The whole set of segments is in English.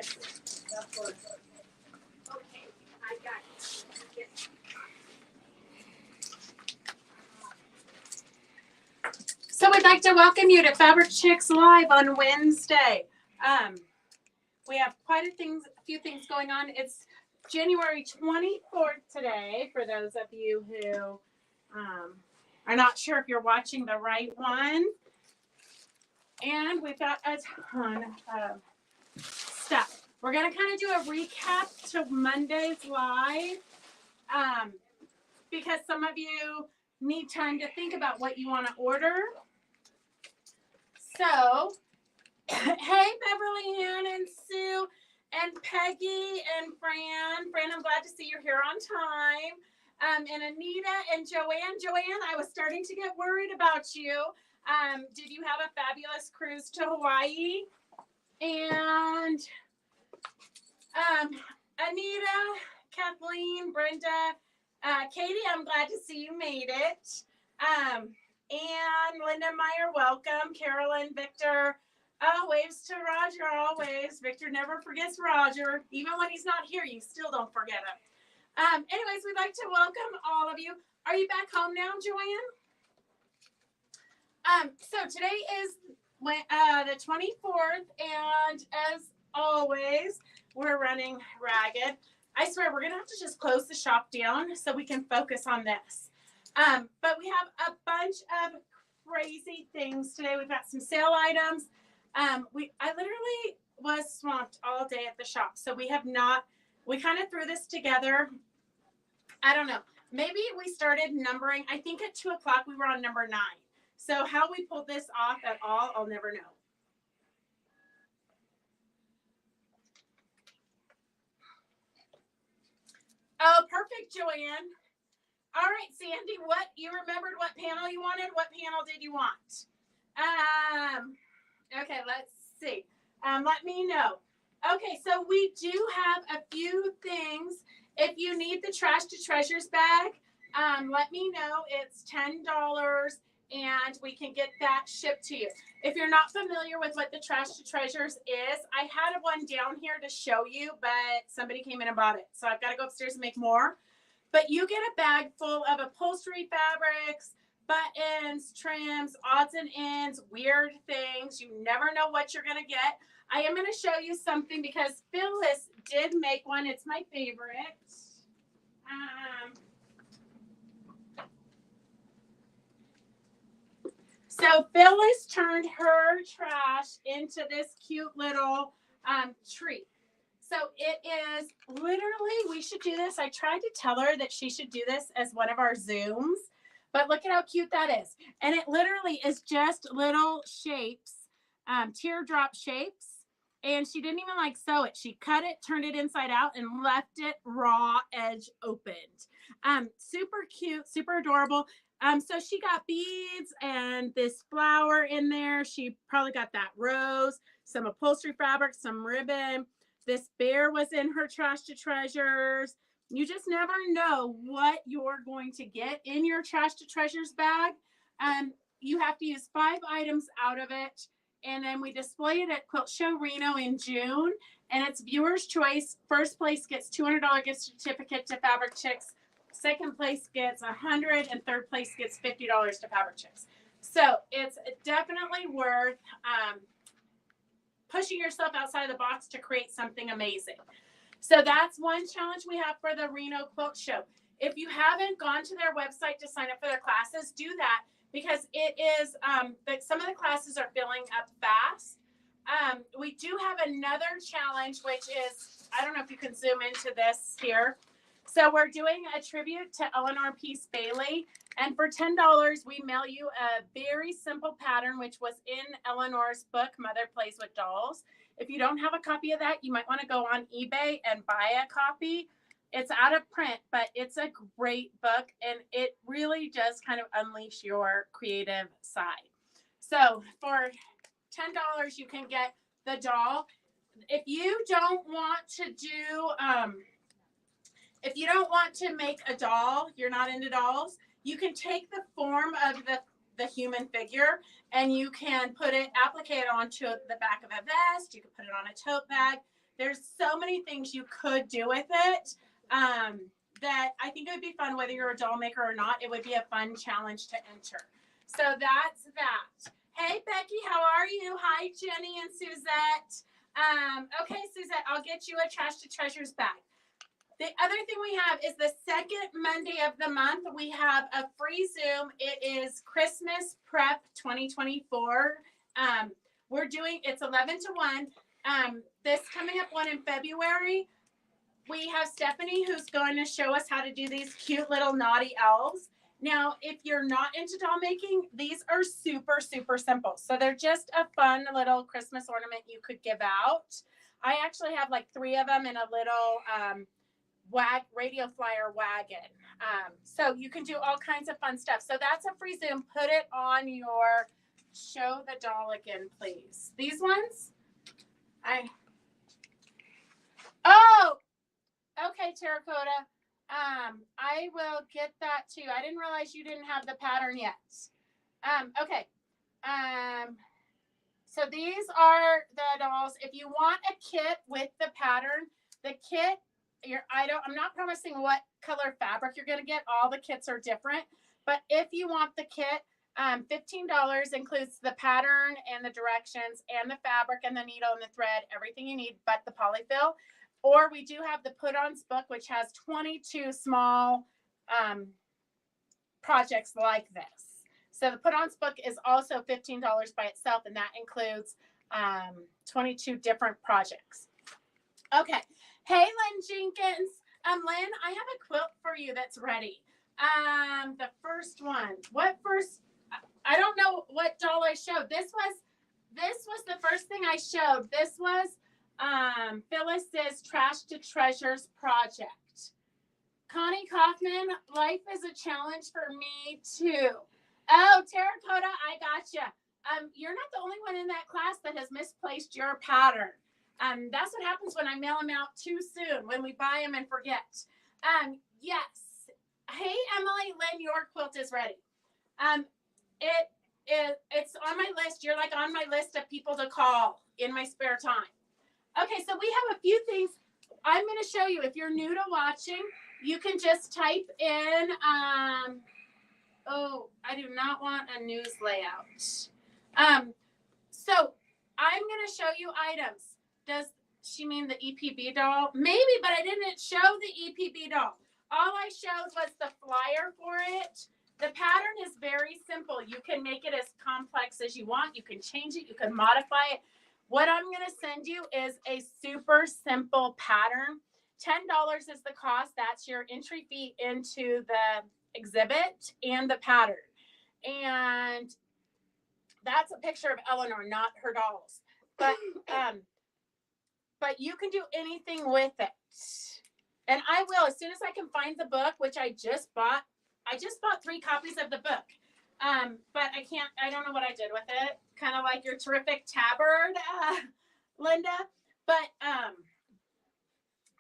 Okay, I got it. So we'd like to welcome you to Fabric Chicks Live on Wednesday. We have quite a few things going on. It's January 24th today, for those of you who are not sure if you're watching the right one. And we've got a ton of stuff. We're going to kind of do a recap to Monday's live because some of you need time to think about what you want to order. So, hey, Beverly Ann and Sue and Peggy and Fran. Fran, I'm glad to see you're here on time. And Anita and Joanne. Joanne, I was starting to get worried about you. Did you have a fabulous cruise to Hawaii? And Anita, Kathleen, Brenda, Katie, I'm glad to see you made it. And Linda Meyer, welcome. Carolyn, Victor. Oh, waves to Roger, always. Victor never forgets Roger. Even when he's not here, you still don't forget him. Anyways, we'd like to welcome all of you. Are you back home now, Joanne? So today is the 24th, and as always, we're running ragged. I swear, we're going to have to just close the shop down so we can focus on this. But we have a bunch of crazy things today. We've got some sale items. I literally was swamped all day at the shop. So we kind of threw this together. I don't know. Maybe we started numbering. I think at 2 o'clock we were on number 9. So how we pulled this off at all, I'll never know. Oh, perfect, Joanne. All right, Sandy, you remembered what panel you wanted? What panel did you want? Okay, let's see. Let me know. Okay, so we do have a few things. If you need the Trash to Treasures bag, let me know. It's $10 and we can get that shipped to you. If you're not familiar with what the Trash to Treasures is, I had one down here to show you, but somebody came in and bought it. So I've got to go upstairs and make more. But you get a bag full of upholstery fabrics, buttons, trims, odds and ends, weird things. You never know what you're going to get. I am going to show you something because Phyllis did make one. It's my favorite. So Phyllis turned her trash into this cute little tree. So it is literally, we should do this. I tried to tell her that she should do this as one of our Zooms, but look at how cute that is. And it literally is just little shapes, teardrop shapes. And she didn't even sew it. She cut it, turned it inside out, and left it raw, edge opened. Super cute, super adorable. So she got beads and this flower in there. She probably got that rose, some upholstery fabric, some ribbon. This bear was in her Trash to Treasures. You just never know what you're going to get in your Trash to Treasures bag. You have to use 5 items out of it. And then we display it at Quilt Show Reno in June. And it's viewer's choice. First place gets $200 gift certificate to Fabric Chicks. Second place gets $100, and third place gets $50 to Fabric Chicks. So it's definitely worth pushing yourself outside of the box to create something amazing. So that's one challenge we have for the Reno Quilt Show. If you haven't gone to their website to sign up for their classes, do that because it is some of the classes are filling up fast. We do have another challenge, which is, I don't know if you can zoom into this here. So we're doing a tribute to Eleanor Peace Bailey. And for $10, we mail you a very simple pattern, which was in Eleanor's book, Mother Plays with Dolls. If you don't have a copy of that, you might want to go on eBay and buy a copy. It's out of print, but it's a great book, and it really does kind of unleash your creative side. So for $10, you can get the doll. If you don't want to do, if you don't want to make a doll, you're not into dolls, you can take the form of the human figure and you can applique it onto the back of a vest. You can put it on a tote bag. There's so many things you could do with it that I think it would be fun, whether you're a doll maker or not. It would be a fun challenge to enter. So that's that. Hey, Becky, how are you? Hi, Jenny and Suzette. Okay, Suzette, I'll get you a Trash to Treasures bag. The other thing we have is the second Monday of the month, we have a free Zoom. It is Christmas Prep 2024. We're doing, it's 11 to 1. This coming up one in February, we have Stephanie who's going to show us how to do these cute little naughty elves. Now, if you're not into doll making, these are super, super simple. So they're just a fun little Christmas ornament you could give out. I actually have like 3 of them in a little radio flyer wagon. So you can do all kinds of fun stuff. So that's a free Zoom. Put it on your show the doll again, please. These ones? Okay, Terracotta. I will get that too. I didn't realize you didn't have the pattern yet. Okay. So these are the dolls. If you want a kit with the pattern, the kit, I'm not promising what color fabric you're going to get. All the kits are different. But if you want the kit, $15 includes the pattern and the directions and the fabric and the needle and the thread, everything you need but the polyfill. Or we do have the put-ons book, which has 22 small projects like this. So the put-ons book is also $15 by itself, and that includes 22 different projects. Okay. Hey, Lynn Jenkins. Lynn, I have a quilt for you that's ready. The first one. What first? I don't know what doll I showed. This was the first thing I showed. This was Phyllis's Trash to Treasures project. Connie Kaufman, life is a challenge for me too. Oh, Terracotta, I gotcha. You're not the only one in that class that has misplaced your pattern. That's what happens when I mail them out too soon, when we buy them and forget. Yes. Hey, Emily, Lynn, your quilt is ready. It's on my list. You're like on my list of people to call in my spare time. Okay, so we have a few things I'm going to show you. If you're new to watching, you can just type in, oh, I do not want a news layout. So I'm going to show you items. Does she mean the EPB doll? Maybe, but I didn't show the EPB doll. All I showed was the flyer for it. The pattern is very simple. You can make it as complex as you want. You can change it. You can modify it. What I'm going to send you is a super simple pattern. $10 is the cost. That's your entry fee into the exhibit and the pattern. And that's a picture of Eleanor, not her dolls. But you can do anything with it. And I will, as soon as I can find the book, which I just bought. I just bought 3 copies of the book. But I don't know what I did with it. Kind of like your terrific tabard, Linda. But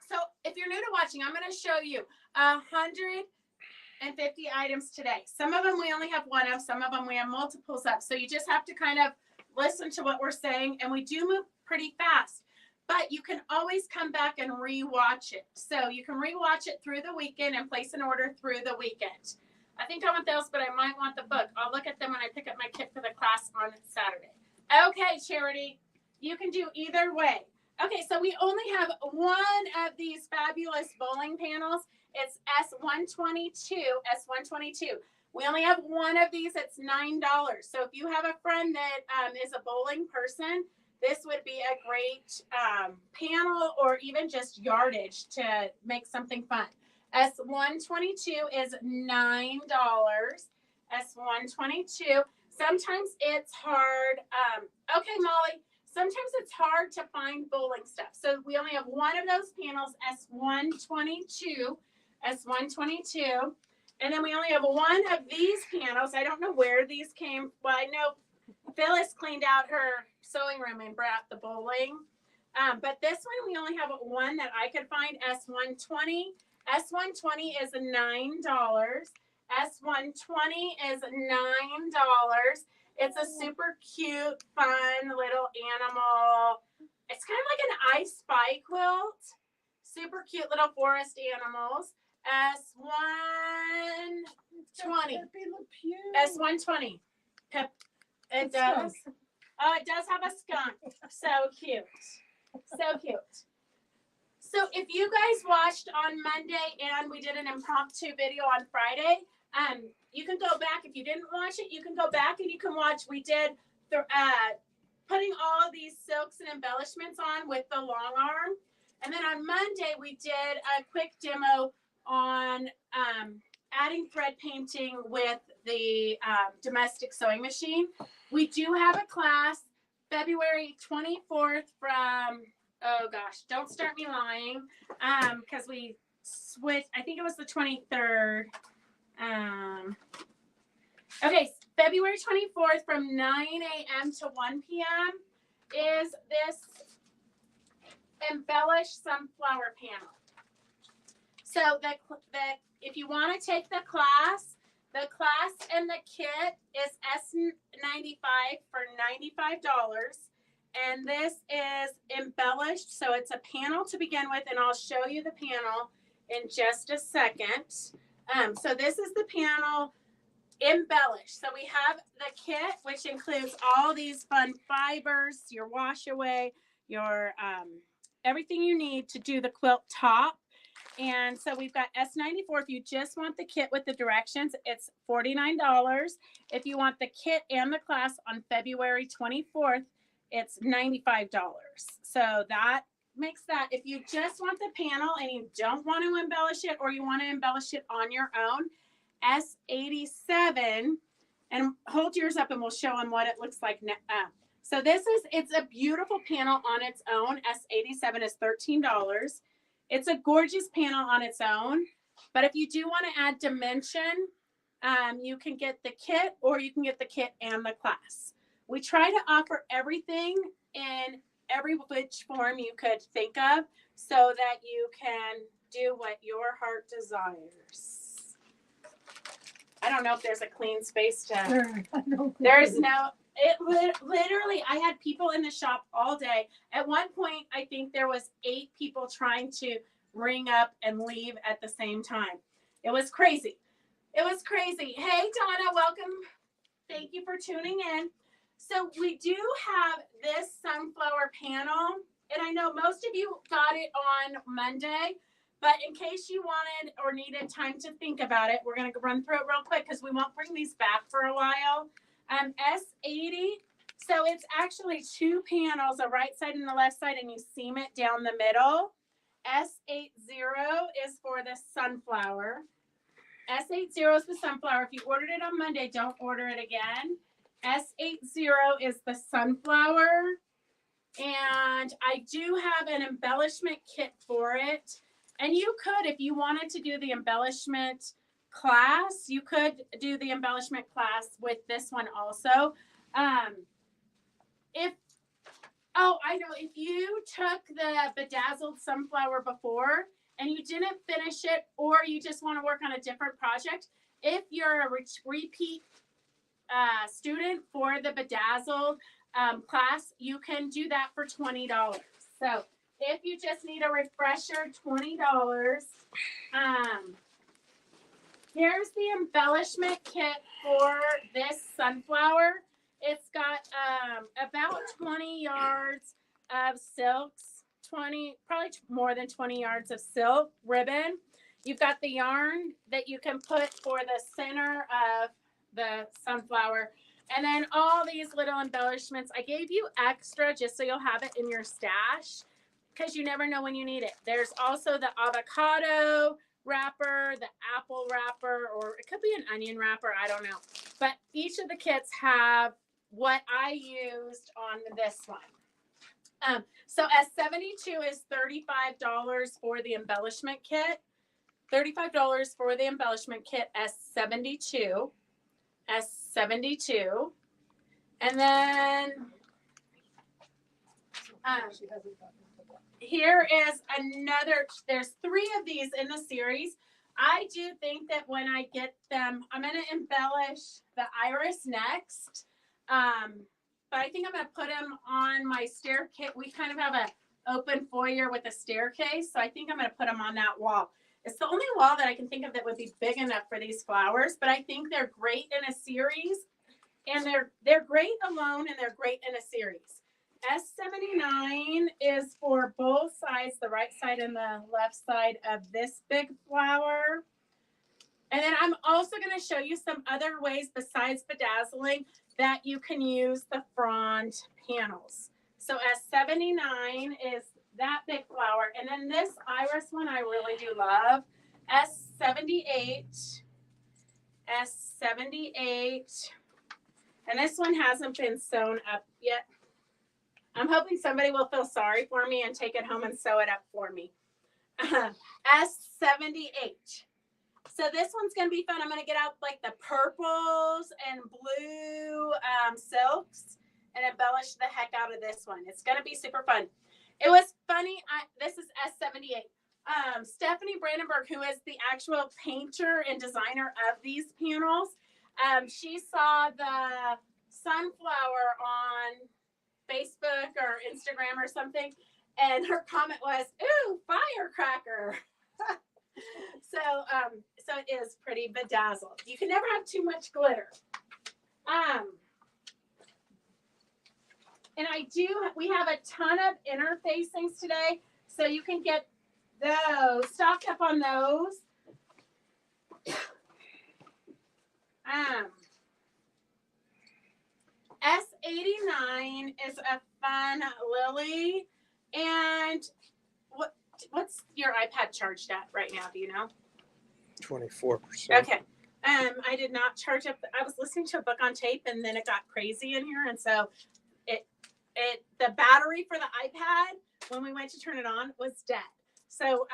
so if you're new to watching, I'm going to show you 150 items today. Some of them we only have one of, some of them we have multiples of. So you just have to kind of listen to what we're saying, and we do move pretty fast. But you can always come back and re-watch it. So you can re-watch it through the weekend and place an order through the weekend. I think I want those, but I might want the book. I'll look at them when I pick up my kit for the class on Saturday. Okay, Charity, you can do either way. Okay, so we only have one of these fabulous bowling panels. It's S122, S122. We only have one of these. It's $9. So if you have a friend that is a bowling person, this would be a great panel or even just yardage to make something fun. S122 is $9. S122. Sometimes it's hard. Okay, Molly. Sometimes it's hard to find bowling stuff. So we only have one of those panels, S122. S122. And then we only have one of these panels. I don't know where these came. Well, I know Phyllis cleaned out her sewing room and brought the bowling. But this one, we only have one that I could find, S120. S120 is $9. S120 is $9. It's a super cute, fun little animal It's kind of like an I Spy quilt. Super cute little forest animals. S120. S120. Pep. It does. Oh, it does have a skunk. So cute. So cute. So if you guys watched on Monday and we did an impromptu video on Friday, you can go back. If you didn't watch it, you can go back and you can watch. We did putting all of these silks and embellishments on with the long arm. And then on Monday, we did a quick demo on adding thread painting with the domestic sewing machine. We do have a class February 24th from, oh gosh, don't start me lying, because we switched, I think it was the 23rd. Okay, February 24th from 9 a.m. to 1 p.m. is this embellished sunflower panel. So if you want to take the class and the kit is S95 for $95. And this is embellished. So it's a panel to begin with, and I'll show you the panel in just a second. So this is the panel embellished. So we have the kit, which includes all these fun fibers, your wash away, your everything you need to do the quilt top. And so we've got S94. If you just want the kit with the directions, it's $49. If you want the kit and the class on February 24th, it's $95. So that makes that. If you just want the panel and you don't want to embellish it, or you want to embellish it on your own, S87, and hold yours up and we'll show them what it looks like now. So it's a beautiful panel on its own. S87 is $13. It's a gorgeous panel on its own, but if you do want to add dimension, you can get the kit, or you can get the kit and the class. We try to offer everything in every which form you could think of so that you can do what your heart desires. I don't know if there's a clean space to. There's no. It literally, I had people in the shop all day. At one point, I think there was 8 people trying to ring up and leave at the same time. It was crazy. It was crazy. Hey, Donna, welcome. Thank you for tuning in. So we do have this sunflower panel, and I know most of you got it on Monday, but in case you wanted or needed time to think about it, we're going to run through it real quick because we won't bring these back for a while. S80, so it's actually 2 panels, a right side and the left side, and you seam it down the middle. S80 is for the sunflower. S80 is the sunflower. If you ordered it on Monday, don't order it again. S80 is the sunflower, and I do have an embellishment kit for it. And you could, if you wanted to do the embellishment class, you could do the embellishment class with this one also. I know, if you took the bedazzled sunflower before and you didn't finish it, or you just want to work on a different project, if you're a repeat student for the bedazzled class, you can do that for $20. So if you just need a refresher, $20. Here's the embellishment kit for this sunflower. It's got about 20 yards of silks, probably more than 20 yards of silk ribbon. You've got the yarn that you can put for the center of the sunflower. And then all these little embellishments. I gave you extra just so you'll have it in your stash because you never know when you need it. There's also the avocado wrapper, the apple wrapper, or it could be an onion wrapper. I don't know. But each of the kits have what I used on this one. So S72 is $35 for the embellishment kit. $35 for the embellishment kit, S72. S72. And then here is another, there's 3 of these in the series. I do think that when I get them, I'm going to embellish the iris next. But I think I'm going to put them on my staircase, we kind of have a open foyer with a staircase. So I think I'm going to put them on that wall. It's the only wall that I can think of that would be big enough for these flowers, but I think they're great in a series, and they're great alone, and they're great in a series. S79 is for both sides, the right side and the left side of this big flower. And then I'm also going to show you some other ways besides bedazzling that you can use the frond panels. So S79 is that big flower. And then this iris one I really do love. S78. S78. And this one hasn't been sewn up yet. I'm hoping somebody will feel sorry for me and take it home and sew it up for me. S78. So this one's going to be fun. I'm going to get out like the purples and blue silks and embellish the heck out of this one. It's going to be super fun. It was funny. This is S78. Stephanie Brandenburg, who is the actual painter and designer of these panels, she saw the sunflower on Facebook or Instagram or something, and her comment was, "Ooh, firecracker." So it is pretty bedazzled. You can never have too much glitter. And we have a ton of interfacings today, so you can get those, stocked up on those. S89 is a fun lily. And what's your iPad charged at right now? Do you know? 24%. Okay. I did not charge up. I was listening to a book on tape, and then it got crazy in here, and so the battery for the iPad when we went to turn it on was dead. So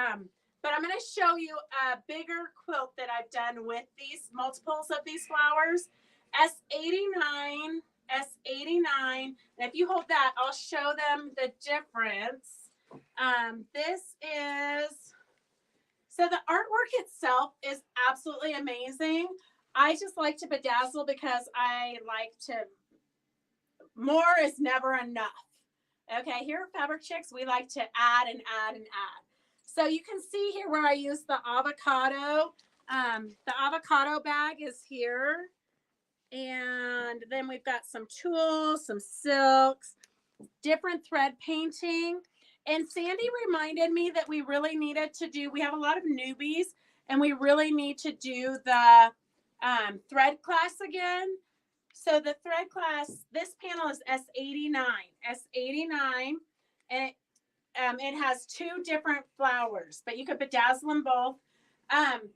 but I'm going to show you a bigger quilt that I've done with these multiples of these flowers. S89, S89. And if you hold that, I'll show them the difference. This is, so the artwork itself is absolutely amazing. I just like to bedazzle because I like to, more is never enough. Okay, here at Fabric Chicks, we like to add and add and add. So you can see here where I use the avocado. The avocado bag is here. And then we've got some tools, some silks, different thread painting. And Sandy reminded me that we really needed to do, we have a lot of newbies, and we really need to do the thread class again. So the thread class, this panel is S89, S89, and it has two different flowers, but you could bedazzle them both.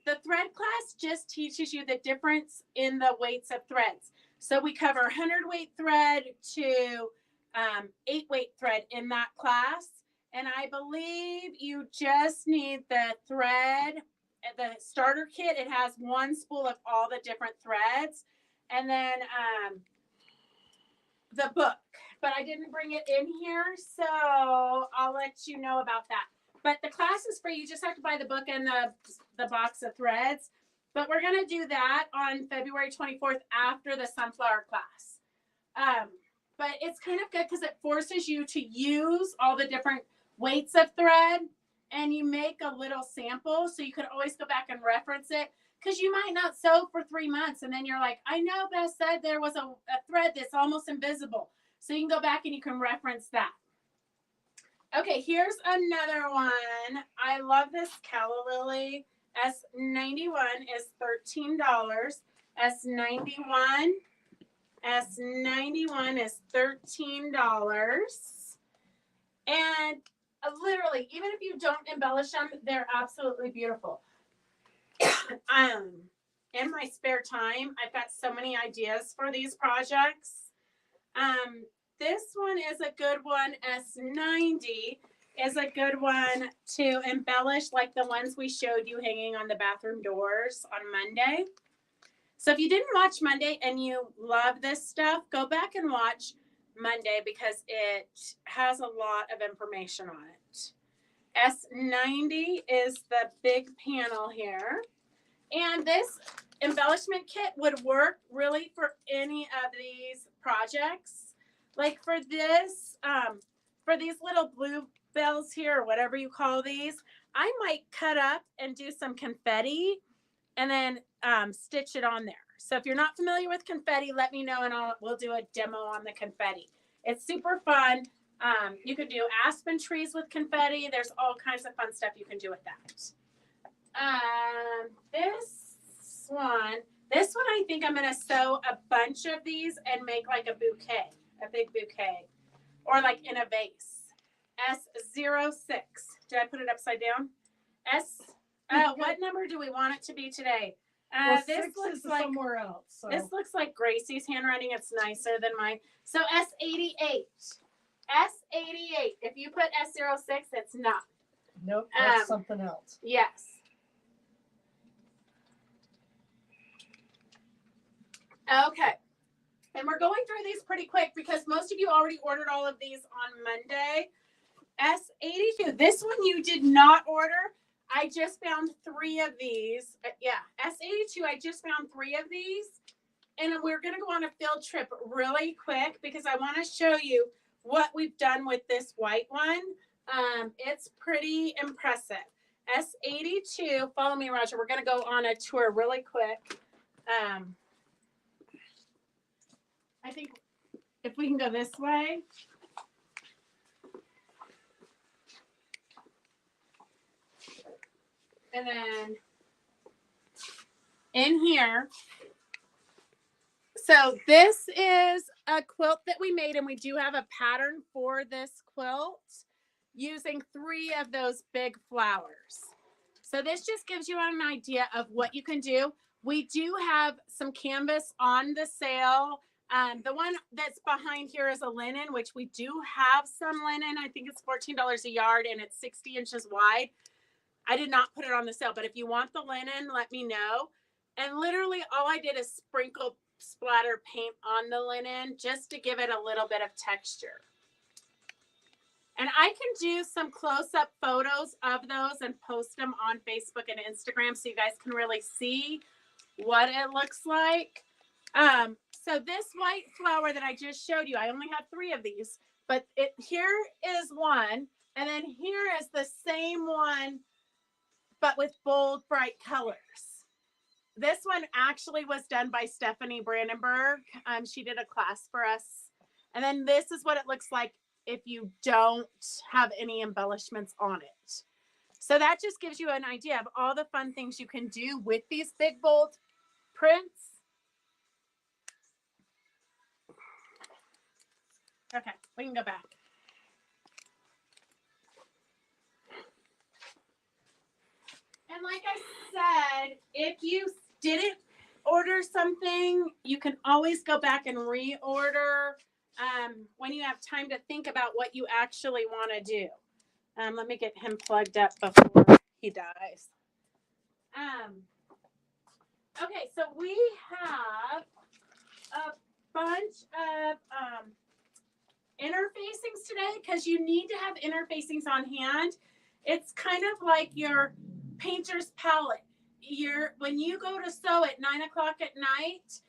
The thread class just teaches you the difference in the weights of threads. So we cover 100 weight thread to 8 weight thread in that class. And I believe you just need the thread, the starter kit. It has one spool of all the different threads. And then the book. But I didn't bring it in here, so I'll let you know about that. But the class is free. You just have to buy the book and the box of threads. But we're going to do that on February 24th after the sunflower class. But it's kind of good because it forces you to use all the different weights of thread, and you make a little sample so you can always go back and reference it, because you might not sew for 3 months and then you're like, I know Beth said there was a thread that's almost invisible, so you can go back and you can reference that. Okay, here's another one. I love this calla lily. S91 is $13. S91 is $13. And literally, even if you don't embellish them, they're absolutely beautiful. In my spare time, I've got so many ideas for these projects. This one is a good one. S90 is a good one to embellish, like the ones we showed you hanging on the bathroom doors on Monday. So if you didn't watch Monday and you love this stuff, go back and watch Monday because it has a lot of information on it. S90 is the big panel here. And this embellishment kit would work really for any of these projects. like for this, for these little blue bells here, or whatever you call these, I might cut up and do some confetti and then stitch it on there. So if you're not familiar with confetti, let me know and we'll do a demo on the confetti. It's super fun. You can do aspen trees with confetti. There's all kinds of fun stuff you can do with that. This one I think I'm going to sew a bunch of these and make like a bouquet, a big bouquet, or like in a vase. S06. Did I put it upside down? What number do we want it to be today? This looks like somewhere else. So. This looks like Gracie's handwriting. It's nicer than mine. So S88. S88. If you put S06, it's not. Nope, that's something else. Yes. Okay. And we're going through these pretty quick because most of you already ordered all of these on Monday. S82. This one you did not order. I just found 3 of these. S82, I just found 3 of these. And we're going to go on a field trip really quick because I want to show you what we've done with this white one. It's pretty impressive. S82, follow me, Roger. We're going to go on a tour really quick. I think if we can go this way. And then in here. So this is a quilt that we made, and we do have a pattern for this quilt using 3 of those big flowers. So this just gives you an idea of what you can do. We do have some canvas on the sale. The one that's behind here is a linen, which we do have some linen. I think it's $14 a yard, and it's 60 inches wide. I did not put it on the sale, but if you want the linen, let me know. And literally all I did is sprinkle splatter paint on the linen just to give it a little bit of texture. And I can do some close-up photos of those and post them on Facebook and Instagram so you guys can really see what it looks like. So this white flower that I just showed you, I only have 3 of these, but here is one, and then here is the same one but with bold, bright colors. This one actually was done by Stephanie Brandenburg. She did a class for us. And then this is what it looks like if you don't have any embellishments on it. So that just gives you an idea of all the fun things you can do with these big, bold prints. Okay, we can go back. And like I said, if you didn't order something, you can always go back and reorder when you have time to think about what you actually want to do. Let me get him plugged up before he dies. Okay, so we have a bunch of interfacings today because you need to have interfacings on hand. It's kind of like your painter's palette. When you go to sew at 9 o'clock at night,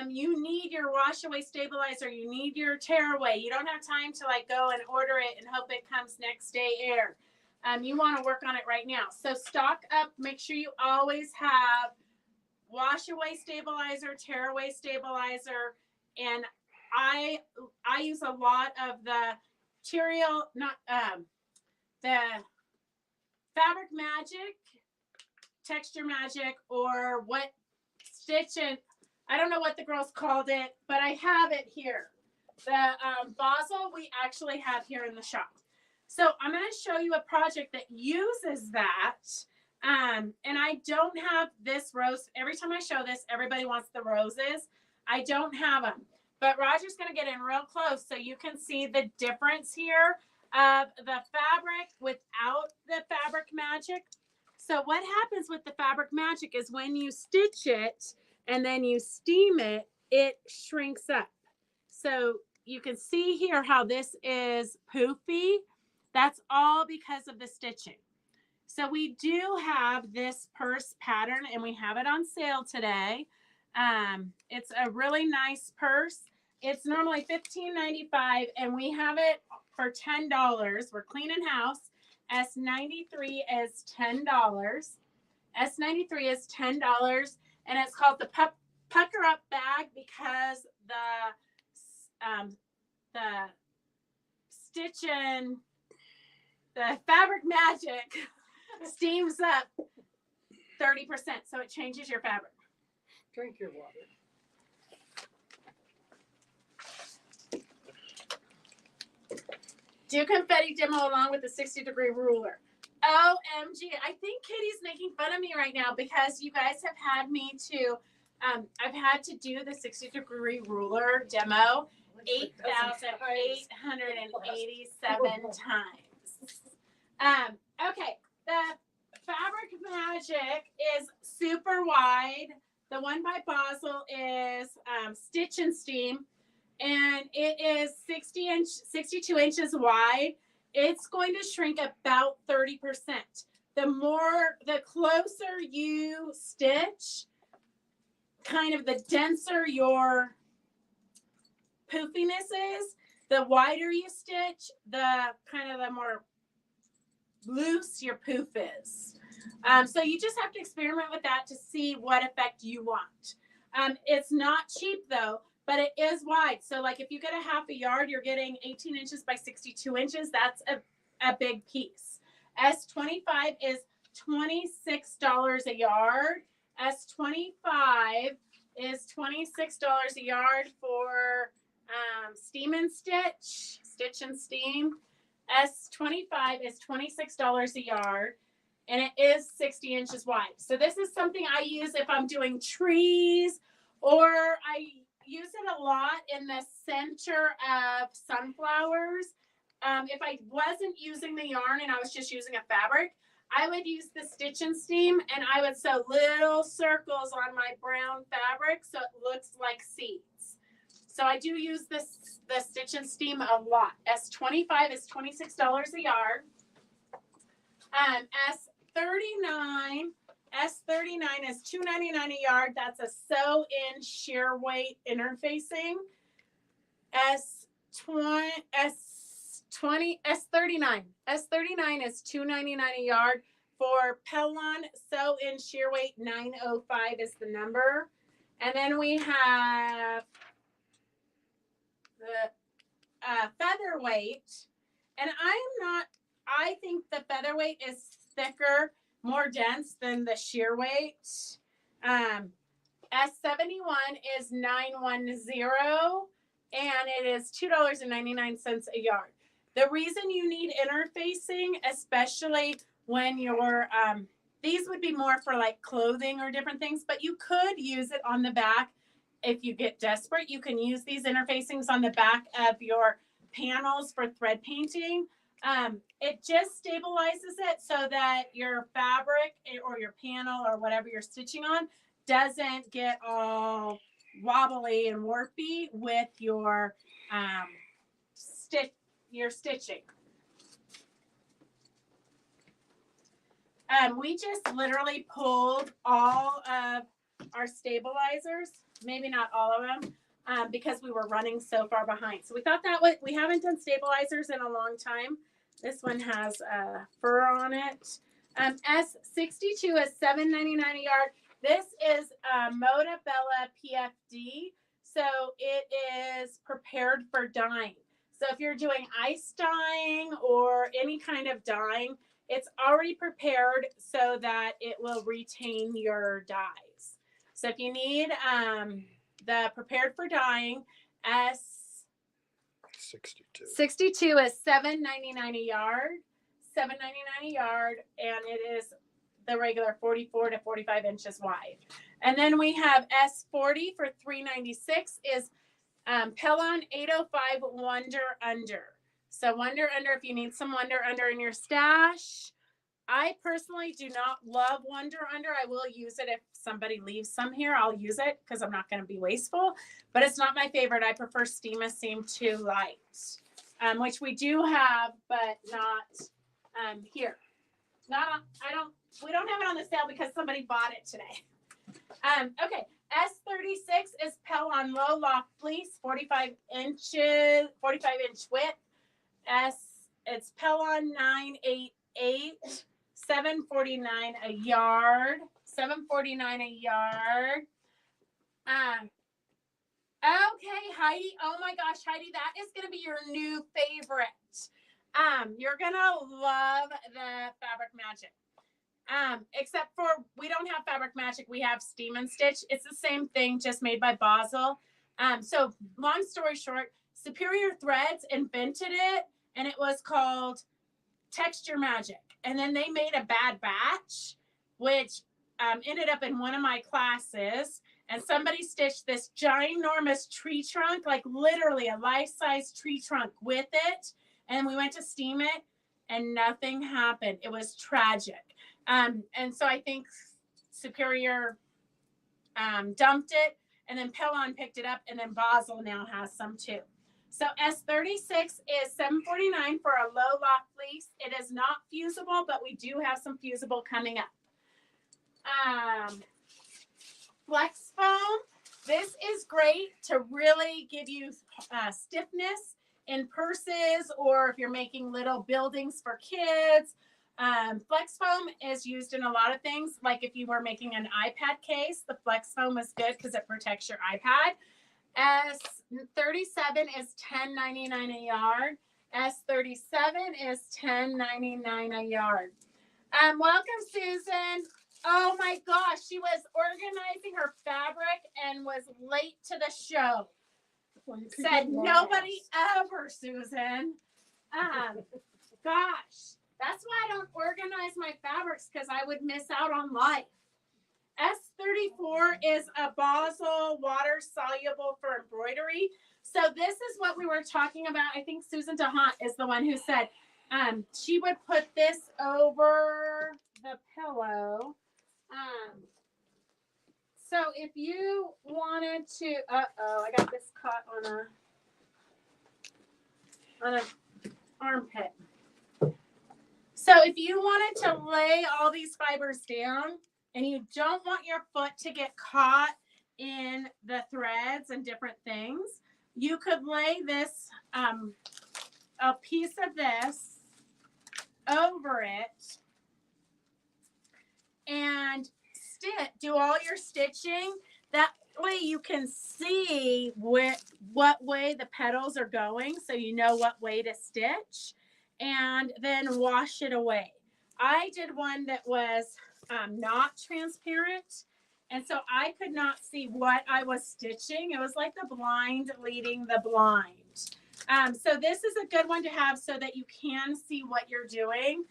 you need your wash away stabilizer. You need your tear away. You don't have time to like go and order it and hope it comes next day air. You want to work on it right now. So stock up. Make sure you always have wash away stabilizer, tear away stabilizer, and I use a lot of the the Fabric Magic, Texture Magic, or what Stitch and I don't know what the girls called it, but I have it here. The bedazzle we actually have here in the shop. So I'm going to show you a project that uses that. And I don't have this rose. Every time I show this, everybody wants the roses. I don't have them. But Roger's going to get in real close so you can see the difference here of the fabric without the Fabric Magic. So what happens with the Fabric Magic is when you stitch it and then you steam it, it shrinks up. So you can see here how this is poofy. That's all because of the stitching. So we do have this purse pattern and we have it on sale today. It's a really nice purse. It's normally $15.95, and we have it for $10. We're cleaning house. S93 is $10. S93 is $10, and it's called the Pucker Up Bag because the stitching, the Fabric Magic steams up 30%, so it changes your fabric. Drink your water. Do confetti demo along with the 60-degree ruler. OMG, I think Kitty's making fun of me right now because you guys have had me to, I've had to do the 60-degree ruler demo 8,887 times. Okay, the Fabric Magic is super wide. The one by bedazzle is Stitch and Steam, and it is 62 inches wide. It's going to shrink about 30%. The closer you stitch, kind of the denser your poofiness is. The wider you stitch, the more loose your poof is. So you just have to experiment with that to see what effect you want. It's not cheap though, but it is wide. So like if you get a half a yard, you're getting 18 inches by 62 inches. That's a big piece. S25 is $26 a yard. S25 is $26 a yard for steam and stitch and steam. S25 is $26 a yard, and it is 60 inches wide. So this is something I use if I'm doing trees, or I use it a lot in the center of sunflowers. If I wasn't using the yarn and I was just using a fabric, I would use the Stitch and Steam, and I would sew little circles on my brown fabric so it looks like seeds. So I do use the Stitch and Steam a lot. S25 is $26 a yard. S39 is $2.99 a yard. That's a sew-in sheer weight interfacing. S39 is $2.99 a yard. For Pellon sew-in sheer weight, 905 is the number. And then we have the featherweight, and I think the featherweight is thicker, more dense than the sheer weight. S71 is 910, and it is $2.99 a yard. The reason you need interfacing, especially when you're, these would be more for like clothing or different things, but you could use it on the back. If you get desperate, you can use these interfacings on the back of your panels for thread painting. It just stabilizes it so that your fabric or your panel or whatever you're stitching on doesn't get all wobbly and warpy with your stitching. We just literally pulled all of our stabilizers, maybe not all of them, because we were running so far behind. So we thought we haven't done stabilizers in a long time. This one has fur on it. S62 is $7.99 a yard. This is Moda Bella PFD. So it is prepared for dyeing. So if you're doing ice dyeing or any kind of dyeing, it's already prepared so that it will retain your dyes. So if you need the prepared for dyeing, S62 is $7.99 a yard. $7.99 a yard, and it is the regular 44 to 45 inches wide. And then we have S40 for $3.96 is Pellon 805 Wonder Under. So Wonder Under, if you need some Wonder Under in your stash. I personally do not love Wonder Under. I will use it if somebody leaves some here. I'll use it because I'm not going to be wasteful. But it's not my favorite. I prefer Steam a Seam 2 Light, which we do have, but not here. We don't have it on the sale because somebody bought it today. Okay, S36 is Pelon Low Loft Fleece, 45 inch width. It's Pelon 988, $7.49 a yard. $7.49 a yard. Okay, Heidi. Oh my gosh, Heidi, that is gonna be your new favorite. You're gonna love the Fabric Magic. Except for we don't have Fabric Magic, we have Steam and Stitch. It's the same thing, just made by bedazzle. So long story short, Superior Threads invented it, and it was called Texture Magic. And then they made a bad batch, which ended up in one of my classes. And somebody stitched this ginormous tree trunk, like literally a life-size tree trunk with it. And we went to steam it, and nothing happened. It was tragic. And so I think Superior dumped it, and then Pelon picked it up, and then bedazzle now has some too. So S36 is $7.49 for a low loft fleece. It is not fusible, but we do have some fusible coming up. Flex foam. This is great to really give you stiffness in purses, or if you're making little buildings for kids. Flex foam is used in a lot of things. Like if you were making an iPad case, the flex foam is good because it protects your iPad. S37 is $10.99 a yard. S37 is $10.99 a yard. Welcome, Susan. Oh my gosh, she was organizing her fabric and was late to the show. Well, Said nobody ever, Susan. Gosh, that's why I don't organize my fabrics, because I would miss out on life. S34 is a bedazzle water soluble for embroidery. So this is what we were talking about. I think Susan DeHaan is the one who said she would put this over the pillow. So if you wanted to, I got this caught on a armpit. So if you wanted to lay all these fibers down and you don't want your foot to get caught in the threads and different things, you could lay this, a piece of this over it and do all your stitching. That way you can see what way the petals are going, so you know what way to stitch, and then wash it away. I did one that was not transparent, and so I could not see what I was stitching. It was like the blind leading the blind. So this is a good one to have so that you can see what you're doing.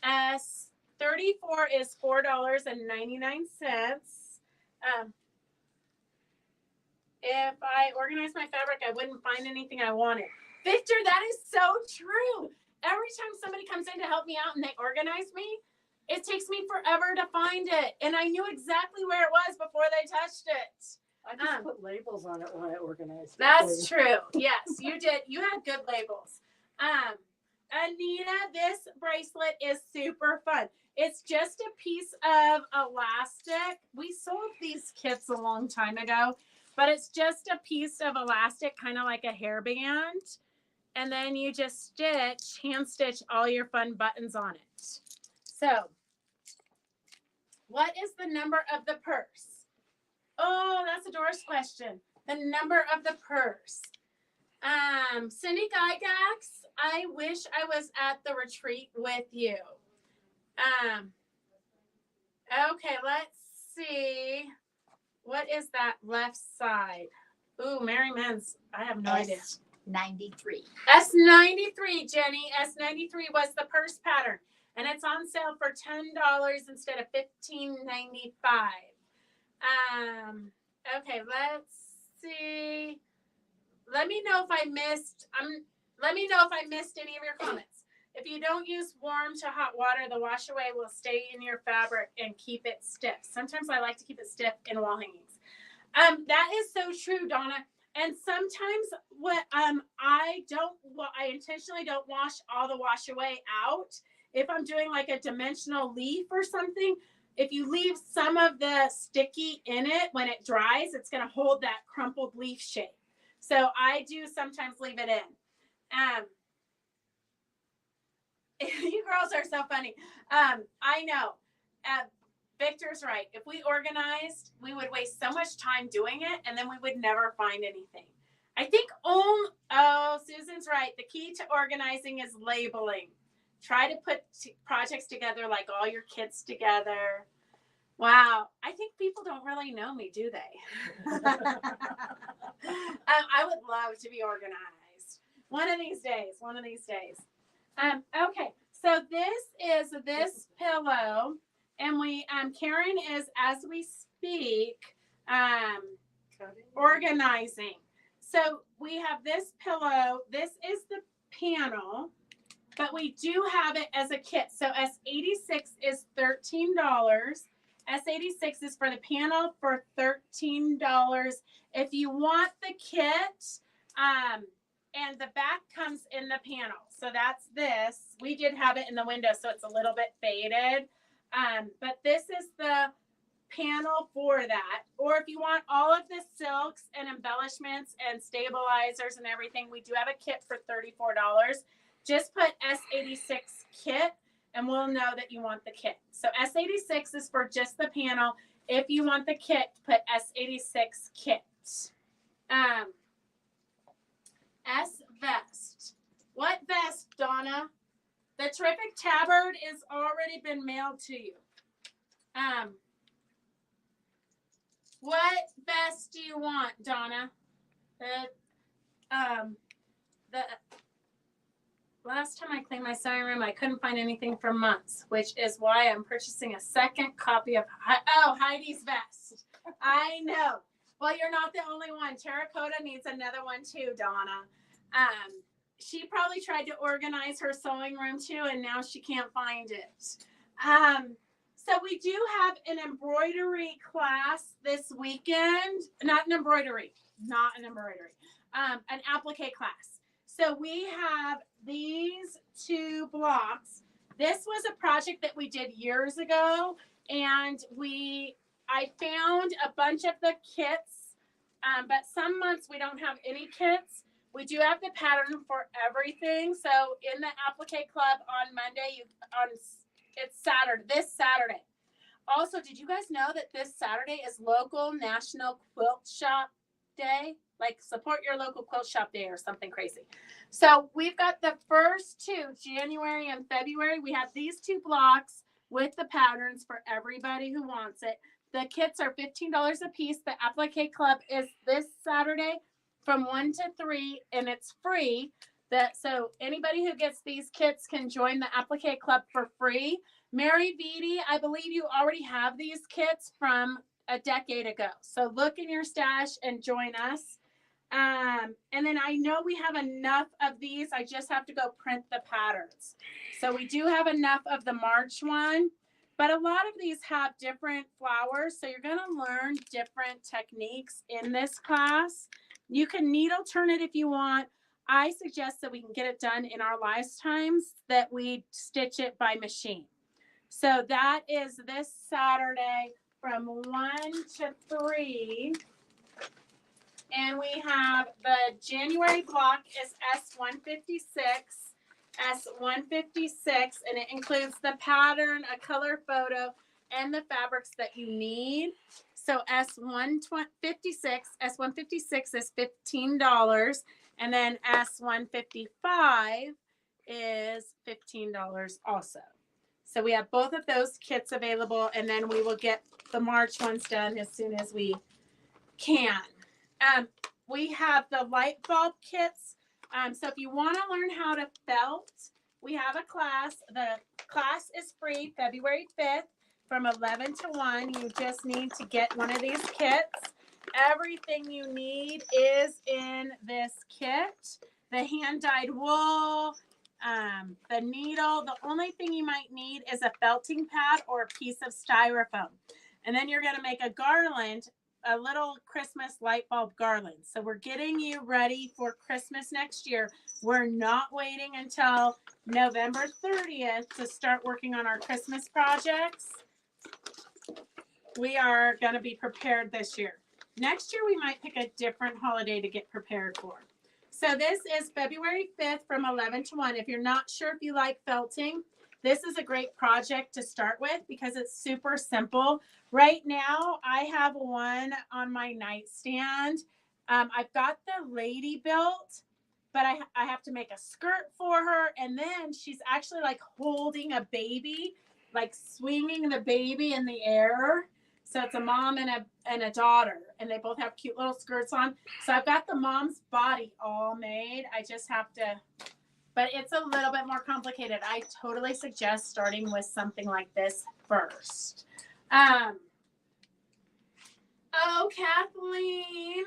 S34 is $4.99. If I organized my fabric, I wouldn't find anything I wanted. Victor, that is so true. Every time somebody comes in to help me out and they organize me, it takes me forever to find it. And I knew exactly where it was before they touched it. I just put labels on it when I organized it. That's true. Yes, you did. You had good labels. Anita, this bracelet is super fun. It's just a piece of elastic. We sold these kits a long time ago, but it's just a piece of elastic, kind of like a hairband. And then you just hand stitch all your fun buttons on it. So, what is the number of the purse? Oh, that's a Doris question. The number of the purse. Cindy Gygax, I wish I was at the retreat with you. Okay, let's see. What is that left side? Ooh, Mary Men's. I have no idea. S93. S93, Jenny. S93 was the purse pattern, and it's on sale for $10 instead of $15.95. Okay, let's see. Let me know if I missed. Let me know if I missed any of your comments. If you don't use warm to hot water, the wash away will stay in your fabric and keep it stiff. Sometimes I like to keep it stiff in wall hangings. That is so true, Donna. And sometimes what I intentionally don't wash all the wash away out. If I'm doing like a dimensional leaf or something, if you leave some of the sticky in it, when it dries, it's going to hold that crumpled leaf shape. So I do sometimes leave it in. You girls are so funny. I know. Victor's right. If we organized, we would waste so much time doing it, and then we would never find anything. I think, Susan's right. The key to organizing is labeling. Try to put projects together like all your kits together. Wow. I think people don't really know me, do they? I would love to be organized. One of these days. Okay. So this is this pillow, and we Karen is, as we speak, organizing. So we have this pillow. This is the panel, but we do have it as a kit. So S86 is $13. S86 is for the panel for $13. If you want the kit, and the back comes in the panel. So that's this. We did have it in the window, so it's a little bit faded. But this is the panel for that. Or if you want all of the silks and embellishments and stabilizers and everything, we do have a kit for $34. Just put S86 kit and we'll know that you want the kit. So S86 is for just the panel. If you want the kit, put S86 kit. S vest. What vest, Donna? The terrific tabard is already been mailed to you. What vest do you want, Donna? The last time I cleaned my sewing room, I couldn't find anything for months, which is why I'm purchasing a second copy of Heidi's vest. I know. Well, you're not the only one. Terracotta needs another one too, Donna. She probably tried to organize her sewing room too, and now she can't find it. So we do have an embroidery class this weekend. Not an embroidery. An applique class. So we have these two blocks. This was a project that we did years ago, and I found a bunch of the kits, but some months we don't have any kits. We do have the pattern for everything. So in the applique club on Monday, it's Saturday, this Saturday. Also, did you guys know that this Saturday is local National Quilt Shop Day? Like support your local quilt shop day or something crazy. So we've got the first two, January and February. We have these two blocks with the patterns for everybody who wants it. The kits are $15 a piece. The applique club is this Saturday from 1 to 3, and it's free. So anybody who gets these kits can join the applique club for free. Mary Vitti, I believe you already have these kits from a decade ago. So look in your stash and join us. And then I know we have enough of these. I just have to go print the patterns. So we do have enough of the March one, but a lot of these have different flowers. So you're going to learn different techniques in this class. You can needle turn it if you want. I suggest that we can get it done in our lifetimes that we stitch it by machine. So that is this Saturday from 1 to 3. And we have the January block is S156, and it includes the pattern, a color photo, and the fabrics that you need. So S156 is $15, and then S155 is $15 also. So we have both of those kits available, and then we will get the March ones done as soon as we can. We have the light bulb kits. So if you want to learn how to felt, we have a class. The class is free February 5th from 11 to 1. You just need to get one of these kits. Everything you need is in this kit. The hand-dyed wool, the needle. The only thing you might need is a felting pad or a piece of styrofoam. And then you're going to make a garland, a little Christmas light bulb garland. So we're getting you ready for Christmas next year. We're not waiting until November 30th to start working on our Christmas projects. we are going to be prepared this year. Next year, we might pick a different holiday to get prepared for. So this is February 5th from 11 to 1. If you're not sure if you like felting, this is a great project to start with because it's super simple. Right now, I have one on my nightstand. I've got the lady built, but I have to make a skirt for her. And then she's actually like holding a baby, like swinging the baby in the air. So it's a mom and a daughter, and they both have cute little skirts on. So I've got the mom's body all made. I just have to, but it's a little bit more complicated. I totally suggest starting with something like this first. Oh, Kathleen,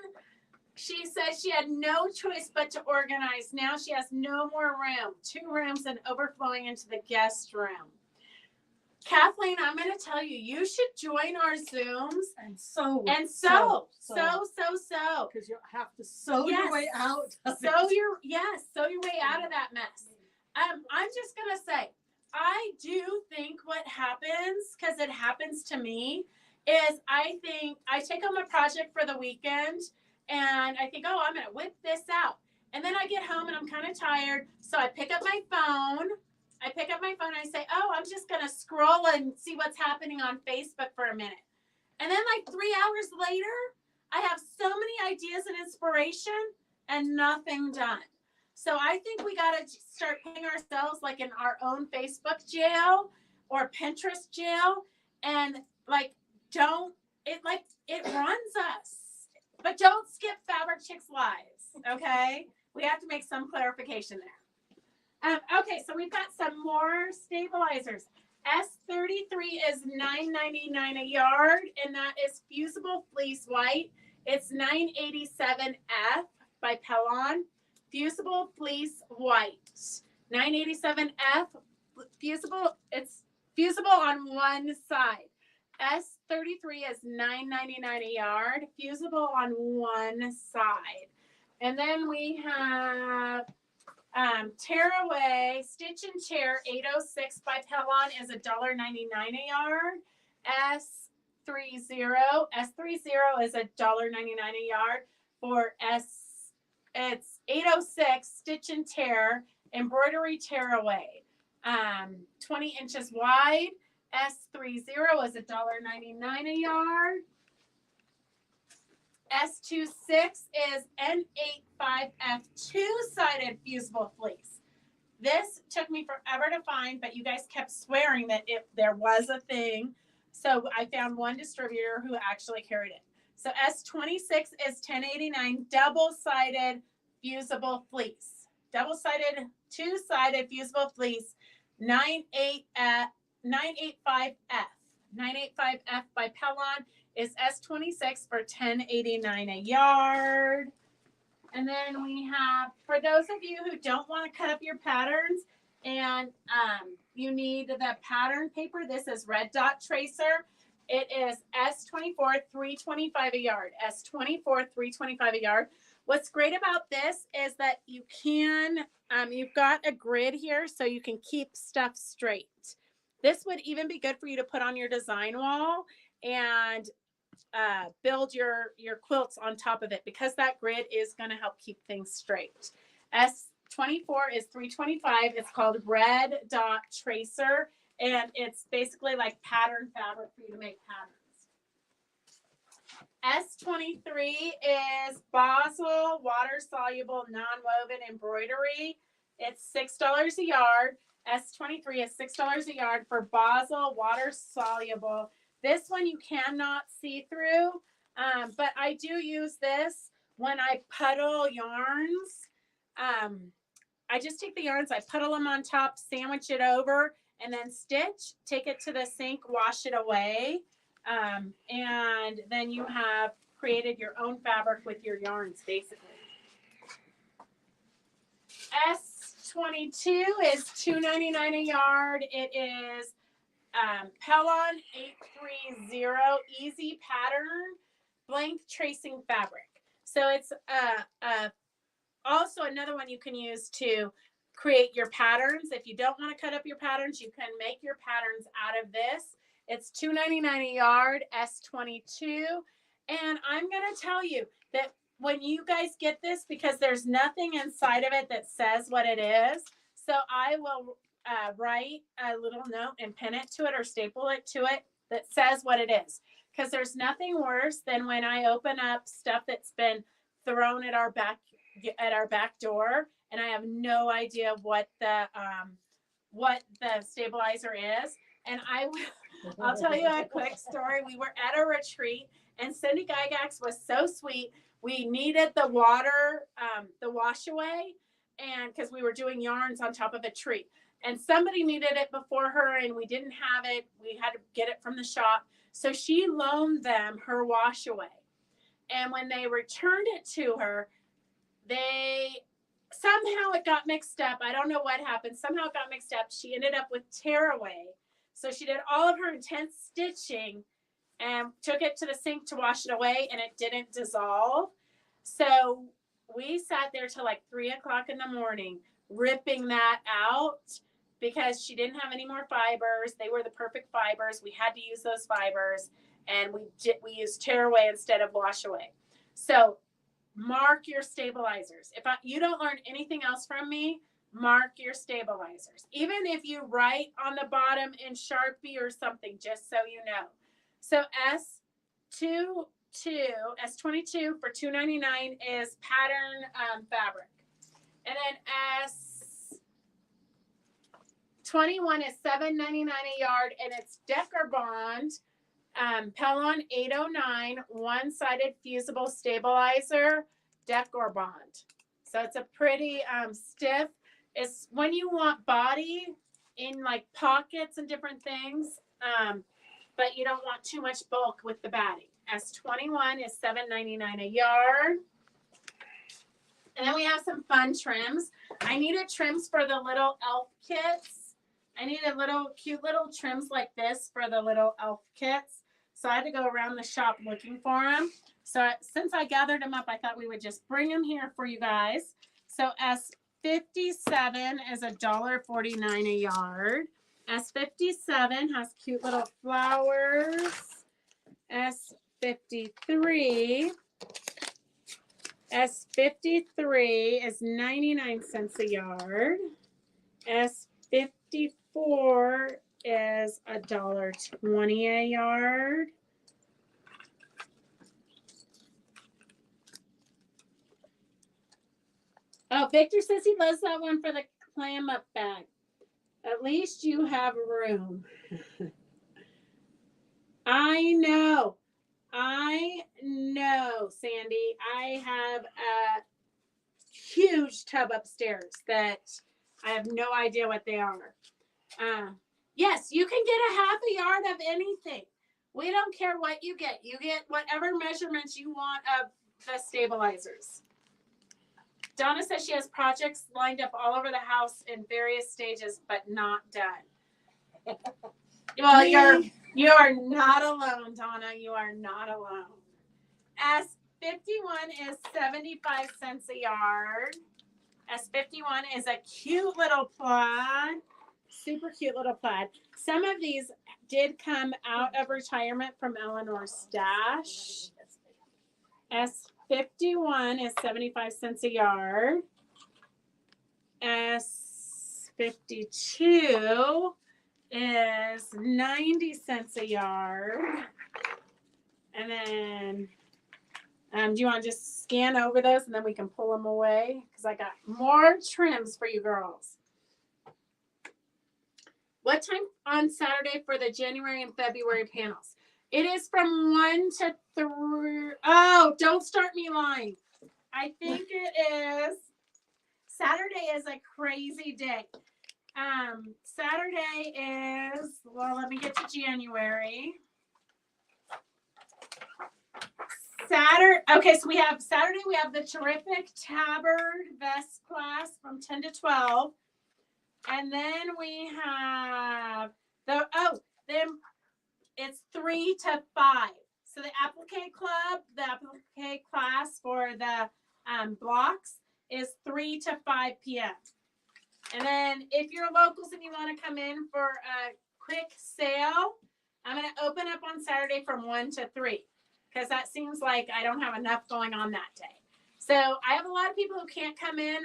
she says she had no choice but to organize. Now she has no more room. 2 rooms and overflowing into the guest room. Kathleen, I'm going to tell you, you should join our Zooms And sew. sew. Because you have to sew your way out. Sew your way out of that mess. I'm just going to say, I do think what happens, because it happens to me, is I think I take on a project for the weekend and I think, oh, I'm going to whip this out. And then I get home and I'm kind of tired. So I pick up my phone. And I say, oh, I'm just going to scroll and see what's happening on Facebook for a minute. And then like 3 hours later, I have so many ideas and inspiration and nothing done. So I think we got to start putting ourselves like in our own Facebook jail or Pinterest jail, and like it runs us. But don't skip Fabric Chicks Lives, okay? We have to make some clarification there. Okay, so we've got some more stabilizers. S33 is $9.99 a yard, and that is fusible fleece white. It's 987F by Pellon. Fusible fleece white. 987F, fusible. It's fusible on one side. S33 is $9.99 a yard, fusible on one side. And then we have Tearaway Stitch and Tear 806 by Pellon is $1.99 a yard. S30 is $1.99 a yard. For it's 806 Stitch and Tear embroidery tearaway. 20 inches wide. S30 is $1.99 a yard. S26 is N85F two-sided fusible fleece. This took me forever to find, but you guys kept swearing that there was a thing. So I found one distributor who actually carried it. So S26 is $10.89 double-sided fusible fleece. Double-sided, two-sided fusible fleece, 985F. 985F by Pellon is S26 for $10.89 a yard. And then we have, for those of you who don't want to cut up your patterns and you need the pattern paper, this is Red Dot Tracer. It is S24 $3.25 a yard. S24 $3.25 a yard. What's great about this is that you can, you've got a grid here so you can keep stuff straight. This would even be good for you to put on your design wall and build your quilts on top of it, because that grid is going to help keep things straight. S24 is $3.25. It's called Red Dot Tracer, and it's basically like pattern fabric for you to make patterns. S23 is Bedazzle water soluble non-woven embroidery. It's $6 a yard. S23 is $6 a yard for Bedazzle water soluble. This one you cannot see through, but I do use this when I puddle yarns. I just take the yarns, I puddle them on top, sandwich it over, and then stitch, take it to the sink, wash it away. And then you have created your own fabric with your yarns, basically. S22 is $2.99 a yard. It is Pellon 830 Easy Pattern Blank Tracing Fabric. So it's also another one you can use to create your patterns. If you don't want to cut up your patterns, you can make your patterns out of this. It's $2.99 a yard, S22. And I'm going to tell you that when you guys get this, because there's nothing inside of it that says what it is, so I will write a little note and pin it to it or staple it to it that says what it is. Because there's nothing worse than when I open up stuff that's been thrown at our back door, and I have no idea what the stabilizer is. And I'll tell you a quick story. We were at a retreat, and Cindy Gygax was so sweet. We needed the water, the wash away, and because we were doing yarns on top of a tree. And somebody needed it before her, and we didn't have it. We had to get it from the shop. So she loaned them her wash away. And when they returned it to her, somehow it got mixed up. I don't know what happened. Somehow it got mixed up. She ended up with tearaway. So she did all of her intense stitching and took it to the sink to wash it away, and it didn't dissolve. So we sat there till like 3 o'clock in the morning, ripping that out because she didn't have any more fibers. They were the perfect fibers. We had to use those fibers, and we used tearaway instead of wash away. So mark your stabilizers. If you don't learn anything else from me, mark your stabilizers. Even if you write on the bottom in Sharpie or something, just so you know. So S22 for $2.99 is pattern fabric. And then S21 is $7.99 a yard, and it's Decker Bond. Pellon 809, one-sided fusible stabilizer, Decor Bond. So it's a pretty stiff. It's when you want body in like pockets and different things, but you don't want too much bulk with the batting. S21 is $7.99 a yard. And then we have some fun trims. I needed trims for the little elf kits. I needed cute little trims like this for the little elf kits. So I had to go around the shop looking for them. So since I gathered them up, I thought we would just bring them here for you guys. So S57 is $1.49 a yard. S57 has cute little flowers. S53 is 99 cents a yard. S54 is $1.20 a yard. Oh, Victor says he loves that one for the clam up bag. At least you have room. I know, Sandy. I have a huge tub upstairs that I have no idea what they are. Yes, you can get a half a yard of anything. We don't care what you get. You get whatever measurements you want of the stabilizers. Donna says she has projects lined up all over the house in various stages, but not done. Well, you are not alone, Donna. You are not alone. S51 is 75 cents a yard. S51 is a cute little plaid. Super cute little plaid. Some of these did come out of retirement from Eleanor's stash. S51 is 75 cents a yard. S52 is 90 cents a yard. And then, do you want to just scan over those and then we can pull them away? Because I got more trims for you girls. What time on Saturday for the January and February panels? It is from 1 to 3. Oh, don't start me lying. I think it is. Saturday is a crazy day. Saturday is, well, let me get to January. Okay, so we have Saturday, we have the terrific tabard vest class from 10 to 12. And then we have then it's 3 to 5. So the applique club, the applique class for the blocks is 3 to 5 p.m. And then if you're locals and you want to come in for a quick sale, I'm going to open up on Saturday from 1 to 3 because that seems like I don't have enough going on that day. So I have a lot of people who can't come in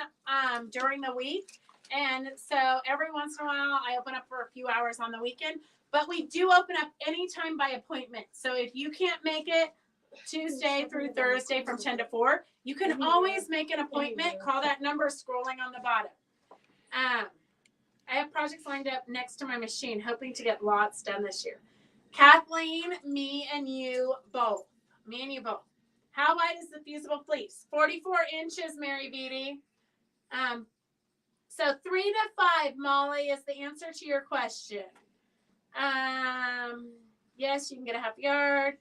during the week. And so every once in a while, I open up for a few hours on the weekend. But we do open up anytime by appointment. So if you can't make it Tuesday through Thursday from 10 to 4, you can always make an appointment. Call that number scrolling on the bottom. I have projects lined up next to my machine, hoping to get lots done this year. Kathleen, me and you both. How wide is the fusible fleece? 44 inches, Mary Beatty. So 3 to 5, Molly, is the answer to your question. Yes, you can get a half yard.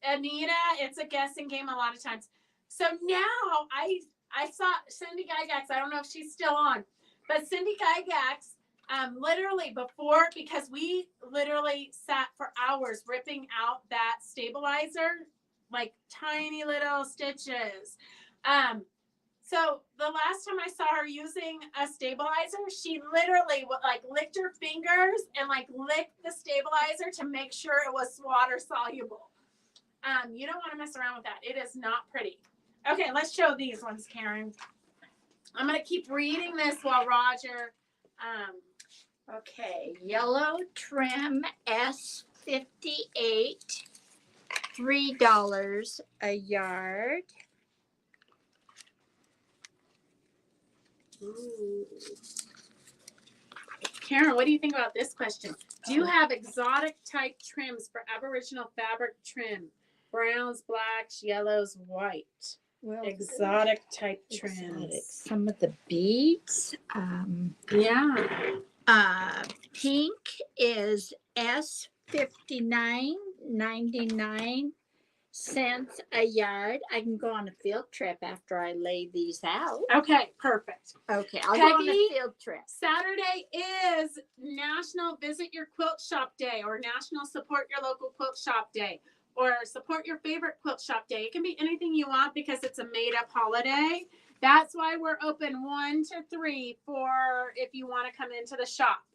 Anita, it's a guessing game a lot of times. So now I saw Cindy Gygax. I don't know if she's still on, but Cindy Gygax, literally before, because we literally sat for hours ripping out that stabilizer, like tiny little stitches. So the last time I saw her using a stabilizer, she literally like licked her fingers and like licked the stabilizer to make sure it was water soluble. You don't want to mess around with that. It is not pretty. Okay, let's show these ones, Karen. I'm going to keep reading this while Roger. Okay, yellow trim S58, $3 a yard. Ooh. Karen, what do you think about this question? Do you have exotic type trims for Aboriginal fabric trim? Browns, blacks, yellows, white. Well, exotic type trims. Exotic. Some of the beads. Yeah. Pink is S59.99 cents a yard. I can go on a field trip after I lay these out. Okay, perfect. Okay, I'll go on Peggy, a field trip. Saturday is National Visit Your Quilt Shop Day or National Support Your Local Quilt Shop Day or Support Your Favorite Quilt Shop Day. It can be anything you want because it's a made-up holiday. That's why we're open 1 to 3 for if you want to come into the shop.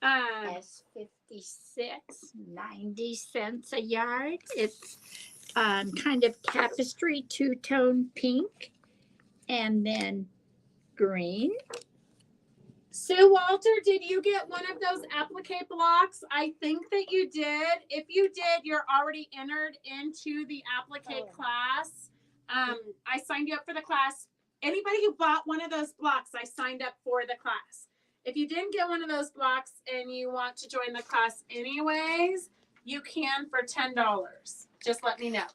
S56, 90 cents a yard. It's kind of tapestry two-tone pink and then green. Sue Walter, did you get one of those applique blocks? I think that you did. If you did, you're already entered into the applique class. I signed you up for the class. Anybody who bought one of those blocks, I signed up for the class. If you didn't get one of those blocks and you want to join the class anyways, you can for $10. Just let me know.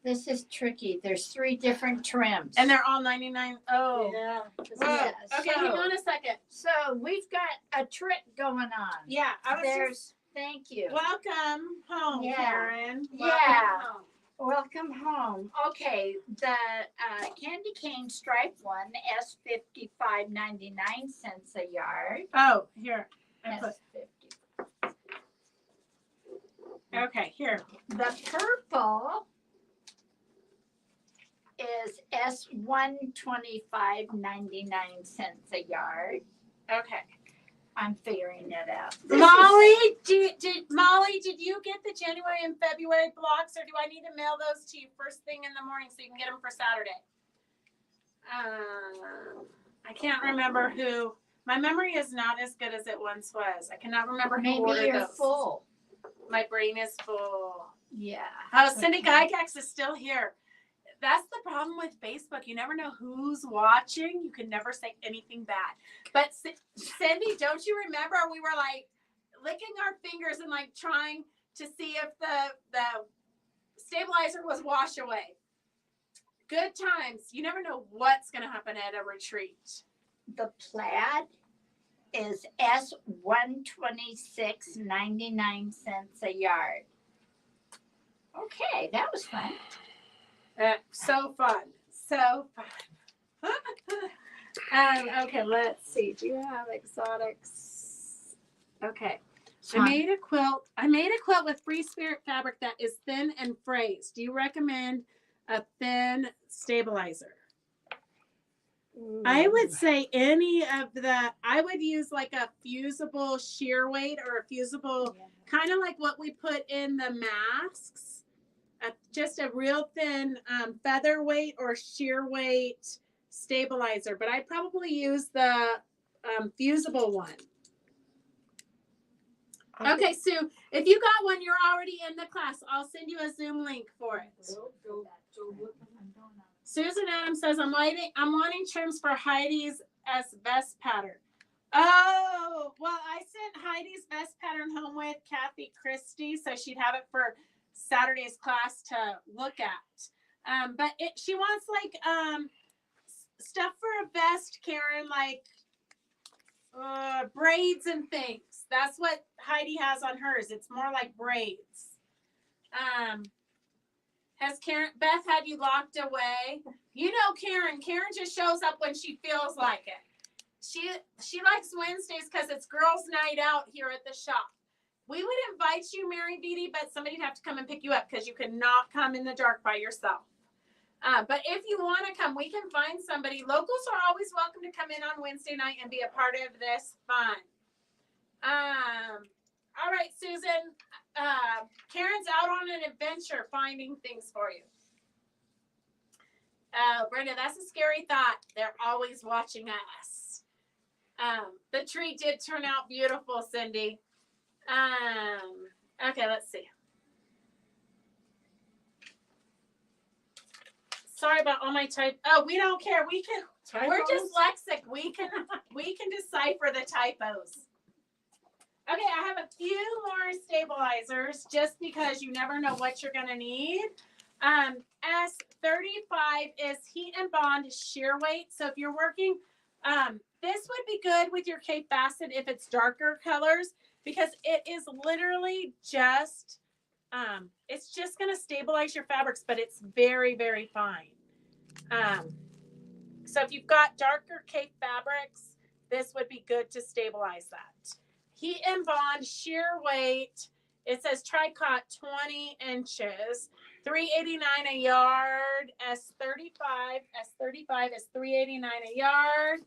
This is tricky. There's 3 different trims. And they're all 99. Oh. Yeah. Yeah, Okay, hang on a second. So we've got a trick going on. Yeah, Thank you. Welcome home, Yeah. Karen. Welcome home. Okay, the candy cane striped one, S55.99 cents a yard. Oh, here. S50. Okay, here. The purple is S125.99 cents a yard. Okay. I'm figuring it out. Molly, did you get the January and February blocks, or do I need to mail those to you first thing in the morning so you can get them for Saturday? I can't remember who. My memory is not as good as it once was. I cannot remember who Maybe ordered you're those. full. My brain is full. Yeah. Oh, Cindy Gygax is still here. That's the problem with Facebook. You never know who's watching. You can never say anything bad. But Cindy, don't you remember we were like licking our fingers and like trying to see if the stabilizer was wash away. Good times. You never know what's going to happen at a retreat. The plaid is S126.99 cents a yard. Okay, that was fun. So fun. Okay, let's see. Do you have exotics? Okay. I made a quilt with Free Spirit fabric that is thin and frayed. Do you recommend a thin stabilizer? I would say any of the, I would use like a fusible sheer weight or a fusible, kind of like what we put in the masks. Just a real thin feather weight or sheer weight stabilizer. But I'd probably use the fusible one. Okay, Sue, if you got one, you're already in the class. I'll send you a Zoom link for it. Susan Adams says, I'm wanting trims for Heidi's S vest pattern. Oh, well, I sent Heidi's vest pattern home with Kathy Christie, so she'd have it for Saturday's class to look at. But she wants like stuff for a vest, Karen, like braids and things. That's what Heidi has on hers. It's more like braids. Has Beth had you locked away? You know Karen just shows up when she feels like it. She likes Wednesdays because it's girls' night out here at the shop. We would invite you, Mary Beatty, but somebody'd have to come and pick you up because you cannot come in the dark by yourself. But if you want to come, we can find somebody. Locals are always welcome to come in on Wednesday night and be a part of this fun. All right, Susan. Karen's out on an adventure finding things for you. Brenda, that's a scary thought. They're always watching us. The tree did turn out beautiful, Cindy. Okay, let's see. Sorry about all my type. Oh, we don't care. We're dyslexic. We can decipher the typos. Okay, I have a few more stabilizers just because you never know what you're gonna need. S35 is heat and bond sheer weight. So if you're working, this would be good with your Cape Bassett if it's darker colors because it is literally just, it's just gonna stabilize your fabrics, but it's very, very fine. So if you've got darker Cape fabrics, this would be good to stabilize that. Heat and bond sheer weight. It says tricot 20 inches, $3.89 a yard. S35 is $3.89 a yard.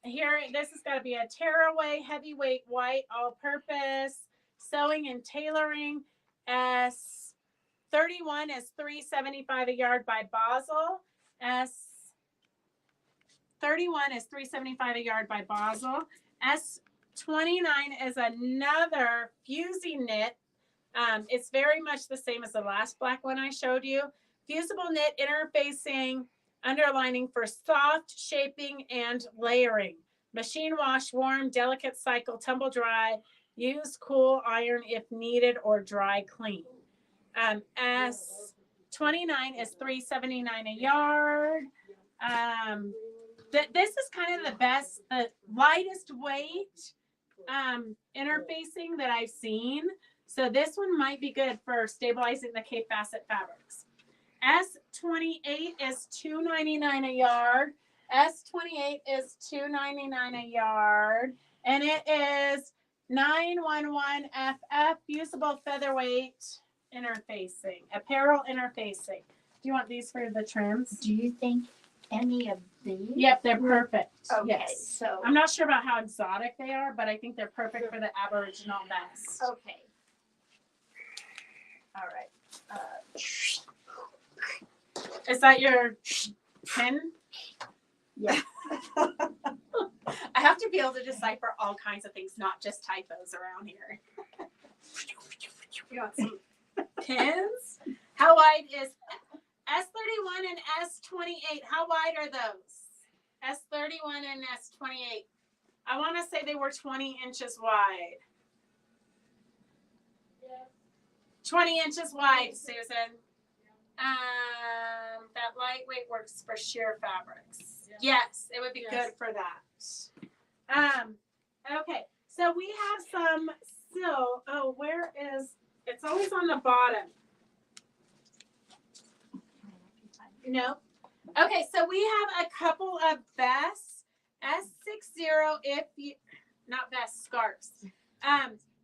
Here, this has got to be a tearaway, heavyweight white, all-purpose, sewing and tailoring. S31 is $3.75 a yard by Basel. S31 is $3.75 a yard by Basel. S29 is another fusy knit. It's very much the same as the last black one I showed you. Fusible knit interfacing, underlining for soft shaping and layering. Machine wash, warm, delicate cycle, tumble dry. Use cool iron if needed or dry clean. S29 is $3.79 a yard. This is kind of the best, the lightest weight interfacing that I've seen. So this one might be good for stabilizing the Cape Bassett fabrics. S28 is $2.99 a yard. S28 is $2.99 a yard. And it is 911FF fusible featherweight interfacing, apparel interfacing. Do you want these for the trims? Do you think any of these? Yep, they're perfect. Okay, yes. so I'm not sure about how exotic they are, but I think they're perfect for the Aboriginal vest. okay. All right. Is that your pen? Yeah. I have to be able to decipher all kinds of things, not just typos around here. You want some pins? How wide is S31 and S28? How wide are those? S31 and S28. I want to say they were 20 inches wide. 20 inches wide, Susan. That lightweight works for sheer fabrics. Yes, it would be good for that. Okay, so we have some silk. Oh, where is, it's always on the bottom. No. Okay, so we have a couple of vests. S60 if you, not vests, scarves.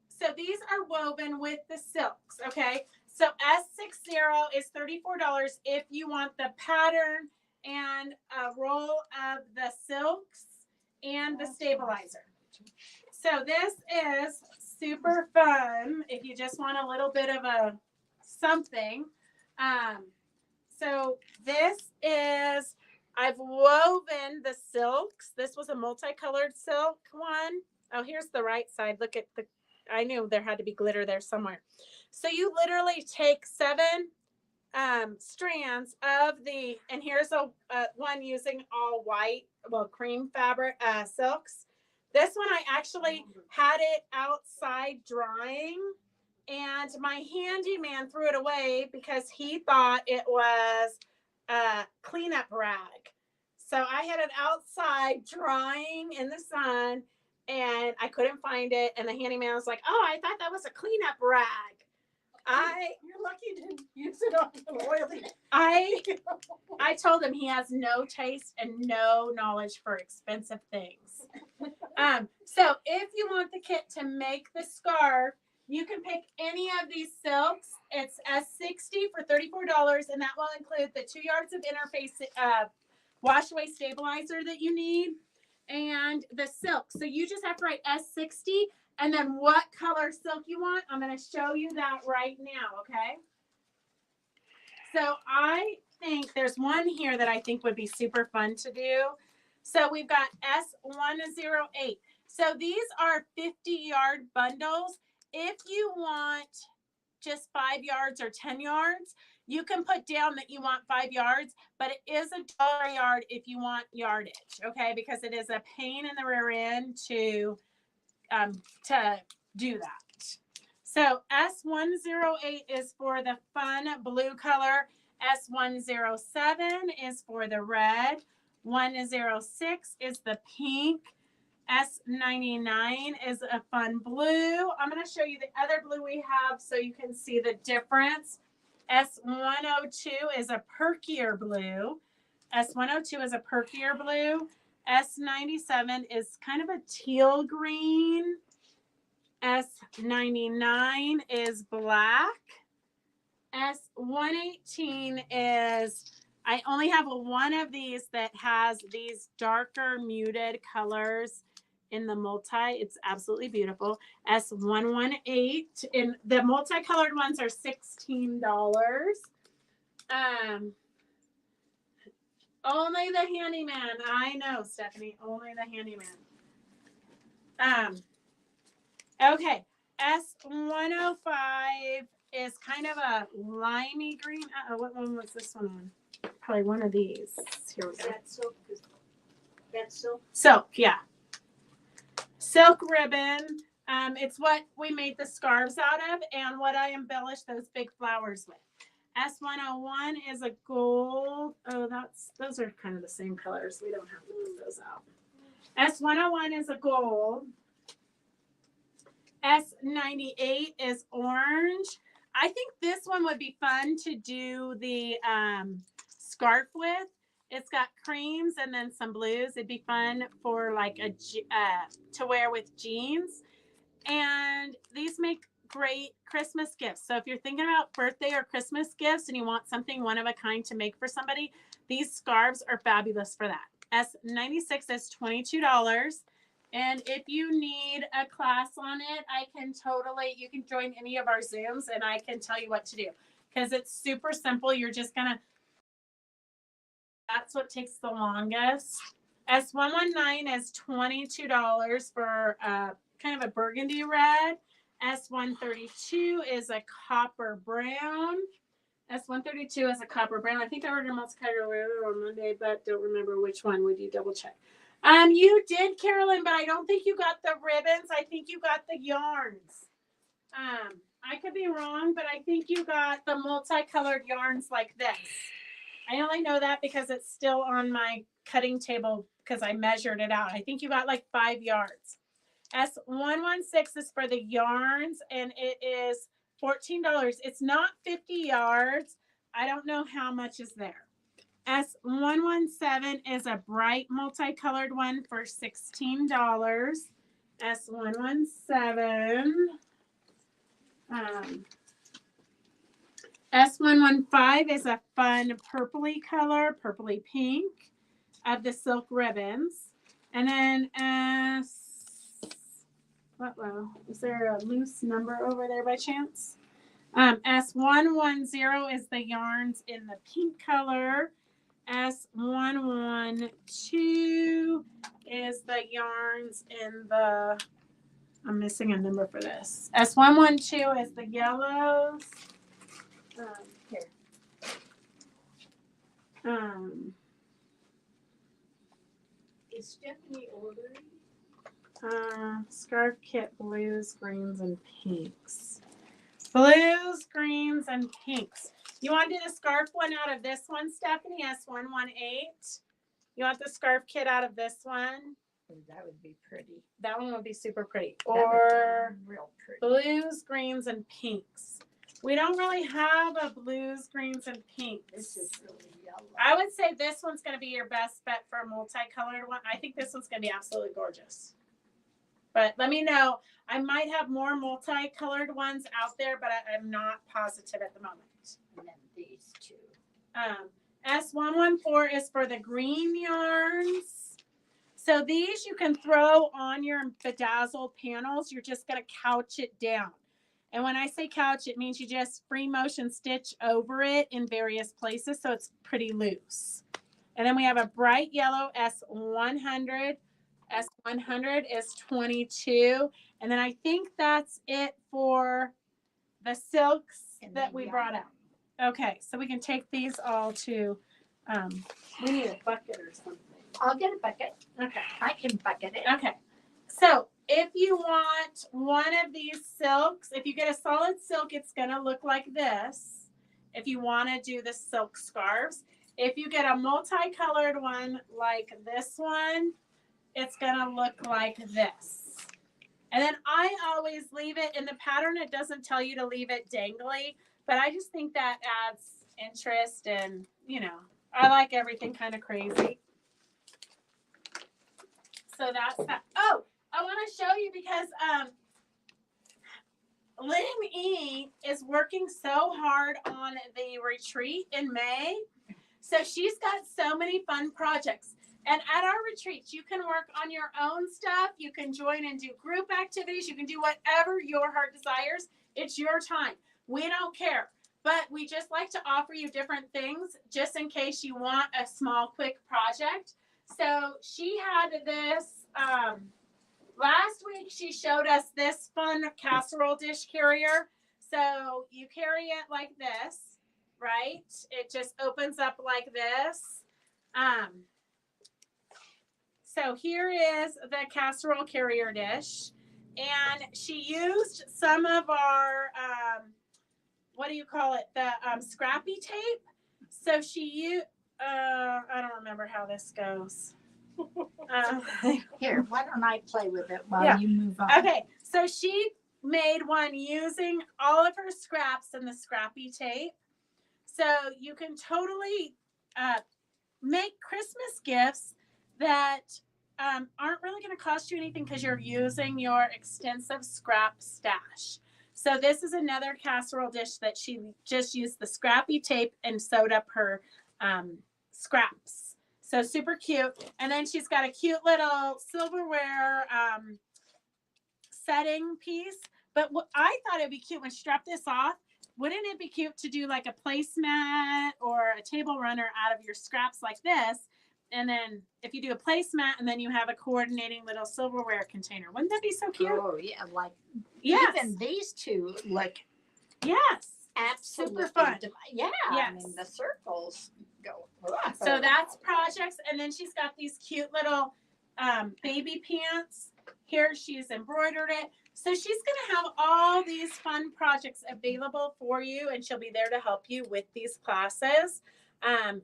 So these are woven with the silks, okay? So S60 is $34 if you want the pattern and a roll of the silks and the stabilizer. So this is super fun if you just want a little bit of a something. So this is, I've woven the silks. This was a multicolored silk one. Oh, here's the right side. Look at the, I knew there had to be glitter there somewhere. So you literally take 7 strands of the, and here's a one using all white, well, cream fabric, silks. This one I actually had it outside drying, and my handyman threw it away because he thought it was a cleanup rag. So I had it outside drying in the sun, and I couldn't find it. And the handyman was like, "Oh, I thought that was a cleanup rag." You're lucky you didn't use it on an oily. I told him he has no taste and no knowledge for expensive things. So if you want the kit to make the scarf, you can pick any of these silks. It's S60 for $34, and that will include the 2 yards of interface wash away stabilizer that you need and the silk. So you just have to write S60 and then what color silk you want. I'm going to show you that right now, okay? So I think there's one here that I think would be super fun to do. So we've got S108. So these are 50-yard bundles. If you want just 5 yards or 10 yards, you can put down that you want 5 yards, but it is $1 a yard if you want yardage, okay? Because it is a pain in the rear end to do that. So S108 is for the fun blue color. S107 is for the red. 106 is the pink. S99 is a fun blue. I'm going to show you the other blue we have so you can see the difference. S102 is a perkier blue. S102 is a perkier blue. S97 is kind of a teal green. S99 is black. S118 is, I only have one of these that has these darker muted colors in the multi. It's absolutely beautiful. S118, and the multicolored ones are $16. Only the handyman. I know, Stephanie. Only the handyman. Okay. S105 is kind of a limey green. What one was this one on? Probably one of these. Here we go. That's silk. Silk, yeah. Silk ribbon. It's what we made the scarves out of and what I embellished those big flowers with. S101 is a gold. Oh, those are kind of the same colors. We don't have to move those out. S101 is a gold. S98 is orange. I think this one would be fun to do the scarf with. It's got creams and then some blues. It'd be fun for like to wear with jeans. And these make great Christmas gifts. So if you're thinking about birthday or Christmas gifts and you want something one of a kind to make for somebody, these scarves are fabulous for that. S96 is $22. And if you need a class on it, you can join any of our Zooms and I can tell you what to do. Because it's super simple. You're just going to, that's what takes the longest. S119 is $22 for kind of a burgundy red. S132 is a copper brown. S132 is a copper brown. I think I ordered multicolor on Monday, but don't remember which one. Would you double check? You did, Carolyn, but I don't think you got the ribbons. I think you got the yarns. I could be wrong, but I think you got the multicolored yarns like this. I only know that because it's still on my cutting table because I measured it out. I think you got like 5 yards. S116 is for the yarns, and it is $14. It's not 50 yards. I don't know how much is there. S117 is a bright multicolored one for $16. S117. S115 is a fun purpley color, purpley pink of the silk ribbons. And then is there a loose number over there by chance? S110 is the yarns in the pink color. S112 is the yarns in the, I'm missing a number for this. S112 is the yellows. Here. Is Stephanie ordering? Scarf kit blues, greens, and pinks. Blues, greens, and pinks. You want to do the scarf one out of this one, Stephanie? S118. You want the scarf kit out of this one? That would be pretty. That one would be super pretty. That would Or be real pretty. blues, greens, and pinks. We don't really have a blues, greens, and pinks. This is really yellow. I would say this one's going to be your best bet for a multicolored one. I think this one's going to be absolutely gorgeous. But let me know. I might have more multicolored ones out there, but I'm not positive at the moment. And then these two. S114 is for the green yarns. So these you can throw on your bedazzled panels. You're just going to couch it down. And when I say couch, it means you just free motion stitch over it in various places so it's pretty loose. And then we have a bright yellow S100. S100 is 22. And then I think that's it for the silks that we brought out. Okay, so we can take these all to, we need a bucket or something. I'll get a bucket. Okay. I can bucket it. Okay. So if you want one of these silks, if you get a solid silk, it's going to look like this. If you want to do the silk scarves. If you get a multicolored one like this one, it's going to look like this. And then I always leave it in the pattern. It doesn't tell you to leave it dangly, but I just think that adds interest and, you know, I like everything kind of crazy. So that's that. Oh, I want to show you because Lynn E is working so hard on the retreat in May. So she's got so many fun projects. And at our retreats, you can work on your own stuff. You can join and do group activities. You can do whatever your heart desires. It's your time. We don't care. But we just like to offer you different things just in case you want a small, quick project. So she had this, last week she showed us this fun casserole dish carrier. So you carry it like this, right? It just opens up like this. So here is the casserole carrier dish. And she used some of our, what do you call it? The scrappy tape. So she used, I don't remember how this goes. Here, why don't I play with it while you move on? Okay, so she made one using all of her scraps and the scrappy tape. So you can totally make Christmas gifts that aren't really going to cost you anything because you're using your extensive scrap stash. So this is another casserole dish that she just used the scrappy tape and sewed up her scraps. So super cute. And then she's got a cute little silverware setting piece. But what I thought it'd be cute when she strapped this off. Wouldn't it be cute to do like a placemat or a table runner out of your scraps like this? And then if you do a placemat and then you have a coordinating little silverware container. Wouldn't that be so cute? Oh, yeah. Like, yes. Even these two look absolutely super fun. Yeah. Yes. I mean, the circles go. So that's projects. And then she's got these cute little baby pants. Here she's embroidered it. So she's going to have all these fun projects available for you, and she'll be there to help you with these classes.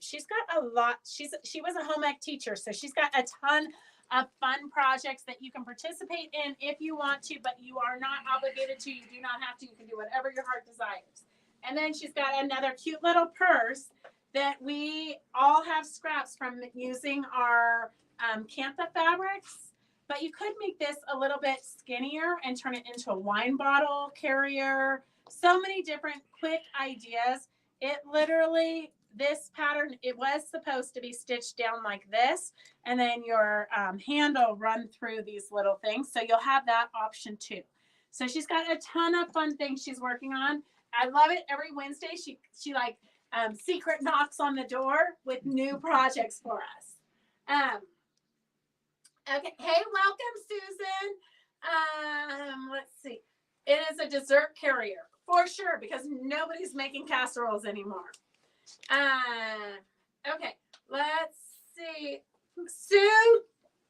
She's got a lot. She was a home ec teacher, so she's got a ton of fun projects that you can participate in if you want to, but you are not obligated to. You do not have to. You can do whatever your heart desires. And then she's got another cute little purse that we all have scraps from using our Cantha fabrics. But you could make this a little bit skinnier and turn it into a wine bottle carrier. So many different quick ideas. it literally, this pattern, it was supposed to be stitched down like this, and then your handle run through these little things. So you'll have that option too. So she's got a ton of fun things she's working on. I love it. Every Wednesday, she like secret knocks on the door with new projects for us. Okay. Hey, welcome, Susan. Let's see. It is a dessert carrier for sure because nobody's making casseroles anymore. Okay. Let's see. Sue,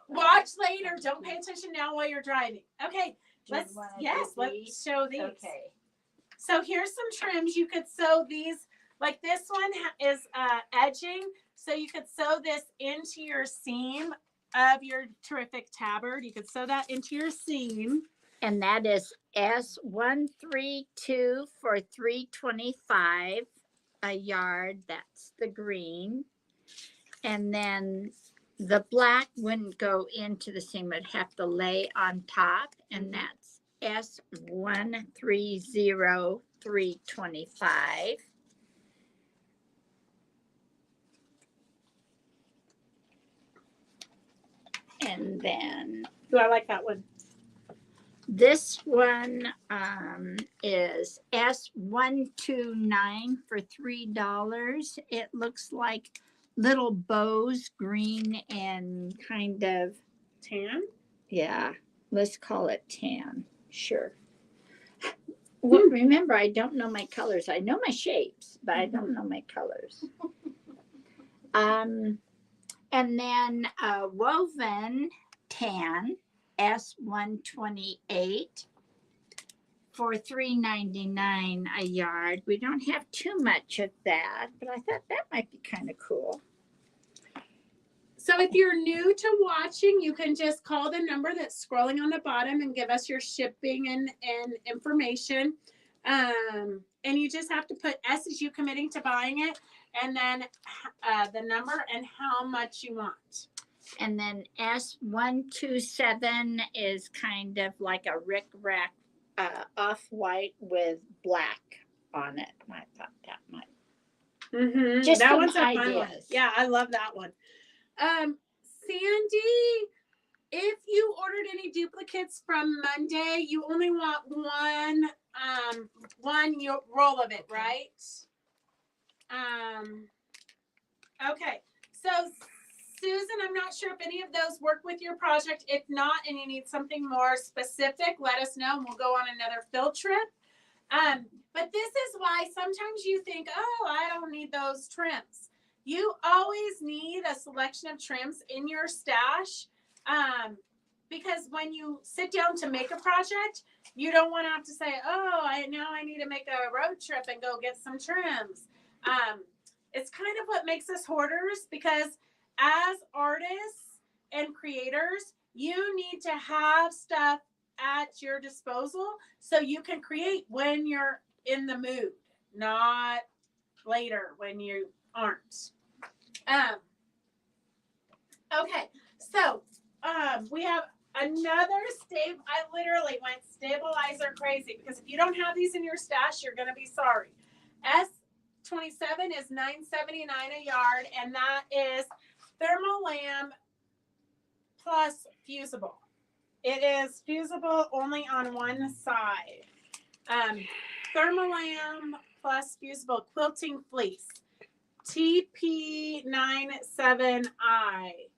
watch later. Don't pay attention now while you're driving. Okay. Let's show these. Okay. So here's some trims. You could sew these. Like this one is edging, so you could sew this into your seam of your terrific tabard. You could sew that into your seam. And that is S132 for $3.25 a yard. That's the green. And then the black wouldn't go into the seam. It'd have to lay on top. And that's S130 $3.25. And then I like that one. This one is S129 for $3. It looks like little bows, green and kind of tan. Yeah, let's call it tan. Sure. Well, remember, I don't know my colors. I know my shapes, but I don't know my colors. And then woven tan S128 for $3.99 a yard. We don't have too much of that, but I thought that might be kind of cool. So if you're new to watching, you can just call the number that's scrolling on the bottom and give us your shipping and information. And you just have to put S as you committing to buying it, and then the number and how much you want. And then S127 is kind of like a rickrack off-white with black on it. I thought that might. Mm-hmm. Just that some one's a fun one. ideas. Yeah, I love that one. Sandy, if you ordered any duplicates from Monday, you only want one roll of it, right? Okay. So Susan, I'm not sure if any of those work with your project. If not, and you need something more specific, let us know and we'll go on another field trip. But this is why sometimes you think, oh, I don't need those trims. You always need a selection of trims in your stash, because when you sit down to make a project, you don't want to have to say, oh, I need to make a road trip and go get some trims. It's kind of what makes us hoarders, because as artists and creators, you need to have stuff at your disposal so you can create when you're in the mood, not later when you aren't. Okay, so we have another I literally went stabilizer crazy, because if you don't have these in your stash, you're going to be sorry. S27 is $9.79 a yard, and that is Thermolam plus fusible. It is fusible only on one side. Thermolam plus fusible quilting fleece. TP97I.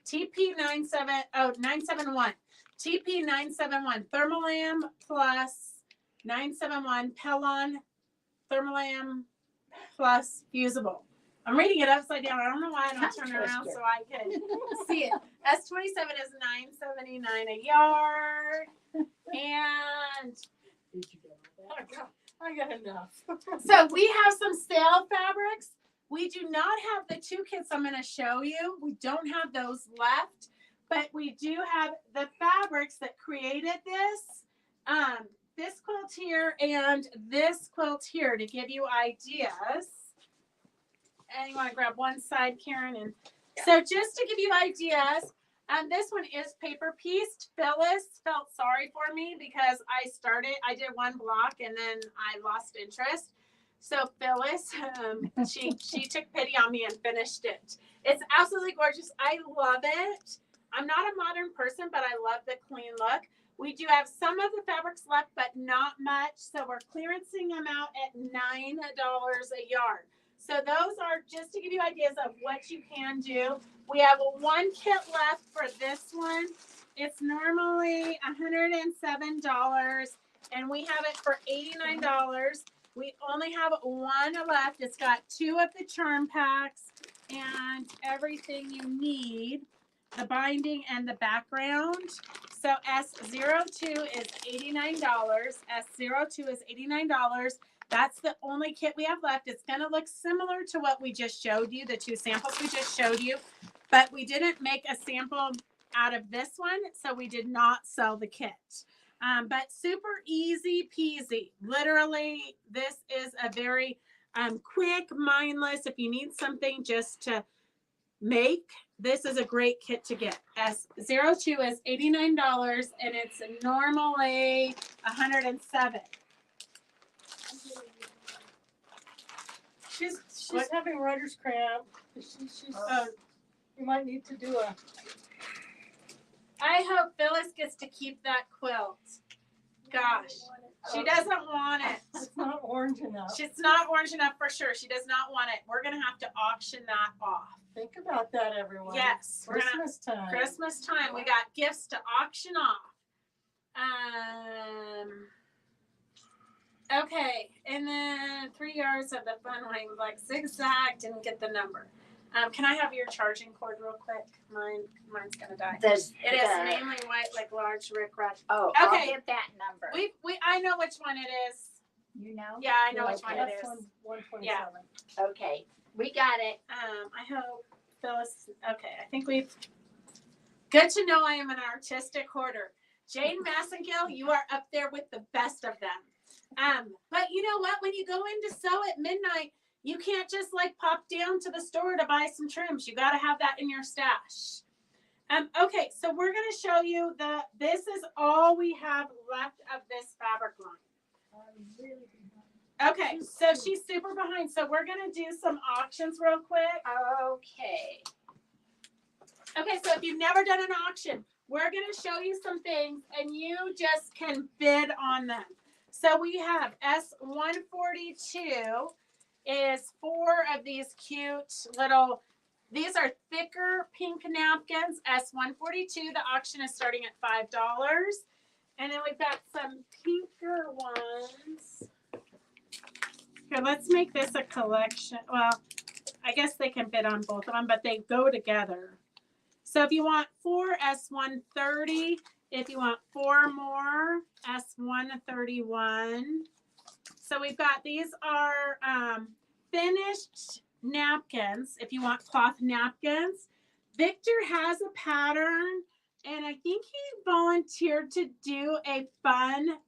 TP971. TP971. Thermolam plus 971. Pellon Thermolam plus fusible. I'm reading it upside down. I don't know why I don't turn it around so I can see it. S27 is $9.79 a yard. And I got enough. so we have some sale fabrics. We do not have the two kits I'm going to show you. We don't have those left, but we do have the fabrics that created this. This quilt here and this quilt here to give you ideas. And you want to grab one side, Karen. And so just to give you ideas, this one is paper pieced. Phyllis felt sorry for me because I did one block and then I lost interest. So Phyllis, she took pity on me and finished it. It's absolutely gorgeous. I love it. I'm not a modern person, but I love the clean look. We do have some of the fabrics left, but not much. So we're clearancing them out at $9 a yard. So those are just to give you ideas of what you can do. We have one kit left for this one. It's normally $107, and we have it for $89. We only have one left. It's got 2 of the charm packs and everything you need, the binding and the background. So S02 is $89. S02 is $89. That's the only kit we have left. It's going to look similar to what we just showed you, the 2 samples we just showed you, but we didn't make a sample out of this one, so we did not sell the kit. But super easy peasy. Literally, this is a very quick, mindless. If you need something just to make, this is a great kit to get. S02 is $89, and it's normally $107. She's having writer's cramp. She's you might need to do a. I hope Phyllis gets to keep that quilt. Gosh, she doesn't want it. It's not orange enough. It's not orange enough for sure. She does not want it. We're going to have to auction that off. Think about that, everyone. Yes. Christmas time. Christmas time. We got gifts to auction off. Okay. And then 3 yards of the fun wing, like zigzag. Didn't get the number. Can I have your charging cord real quick? Mine's gonna die. It is mainly white, like large rickrack. Oh, okay. I'll get that number. I know which one it is. You know? Yeah, I know which one it is. 127. Yeah. Okay, we got it. I hope Phyllis. Okay, I think we've. Good to know I am an artistic hoarder. Jane Massengill, you are up there with the best of them. But you know what? When you go in to sew at midnight, you can't just like pop down to the store to buy some trims. You got to have that in your stash. Okay, so we're going to show you this is all we have left of this fabric line. Okay, so she's super behind. So we're going to do some auctions real quick. Okay. Okay, so if you've never done an auction, we're going to show you some things and you just can bid on them. So we have S142 is 4 of these cute little, these are thicker pink napkins. S142, the auction is starting at $5. And then we've got some pinker ones. Here, let's make this a collection. Well, I guess they can bid on both of them, but they go together. So if you want 4, S130. If you want 4 more, S131. So we've got, these are finished napkins. If you want cloth napkins, Victor has a pattern, and I think he volunteered to do a fun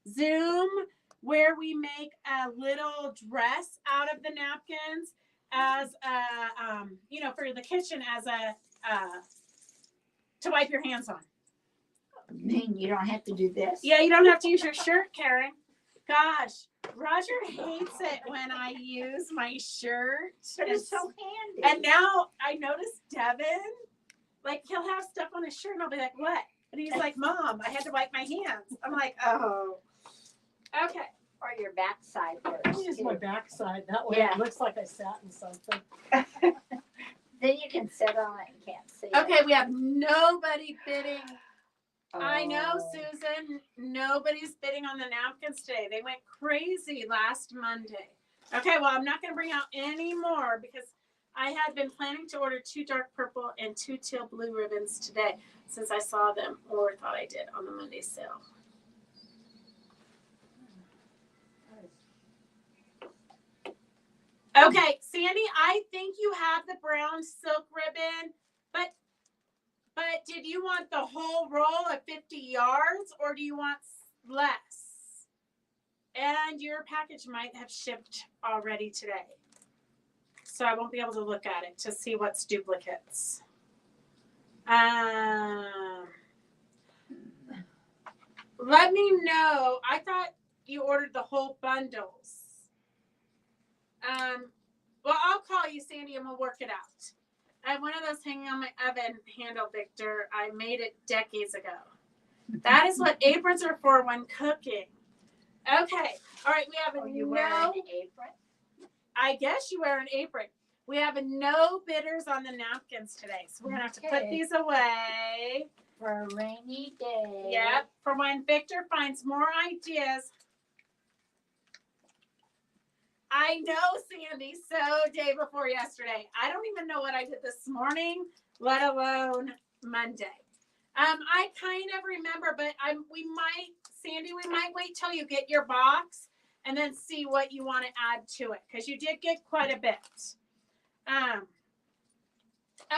Zoom where we make a little dress out of the napkins as a, for the kitchen as a, to wipe your hands on. You don't have to do this. Yeah, you don't have to use your shirt, Karen. Gosh, Roger hates it when I use my shirt. But it's so handy. And now I notice Devin, like he'll have stuff on his shirt and I'll be like, what? And he's like, Mom, I had to wipe my hands. I'm like, oh. Okay. Or your backside I first. use my backside. That way Yeah. it looks like I sat in something. Then you can sit on it and can't see it. Okay, we have nobody bidding. Oh. I know, Susan. Nobody's bidding on the napkins today. They went crazy last Monday. Okay, well, I'm not going to bring out any more because I had been planning to order 2 dark purple and 2 teal blue ribbons today since I saw them or thought I did on the Monday sale. Okay, Sandy, I think you have the brown silk ribbon, but did you want the whole roll of 50 yards or do you want less? And your package might have shipped already today. So I won't be able to look at it to see what's duplicates. Let me know. I thought you ordered the whole bundles. Well, I'll call you, Sandy, and we'll work it out. I have one of those hanging on my oven handle, Victor. I made it decades ago. That is what aprons are for when cooking. Okay. All right. We have a You wear an apron? I guess you wear an apron. We have no bitters on the napkins today, so we're gonna have to put these away For a rainy day. Yep. For when Victor finds more ideas. I know, Sandy, so day before yesterday. I don't even know what I did this morning, let alone Monday. I kind of remember, but Sandy, we might wait till you get your box and then see what you want to add to it, because you did get quite a bit.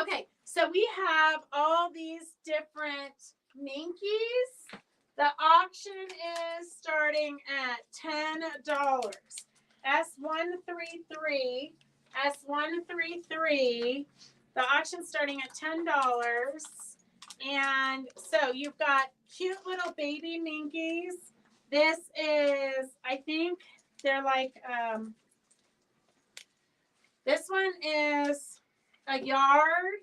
Okay, so we have all these different Minkies. The auction is starting at $10. S133, S133. The auction's starting at $10. And so you've got cute little baby Minkies. This is, I think they're like, this one is a yard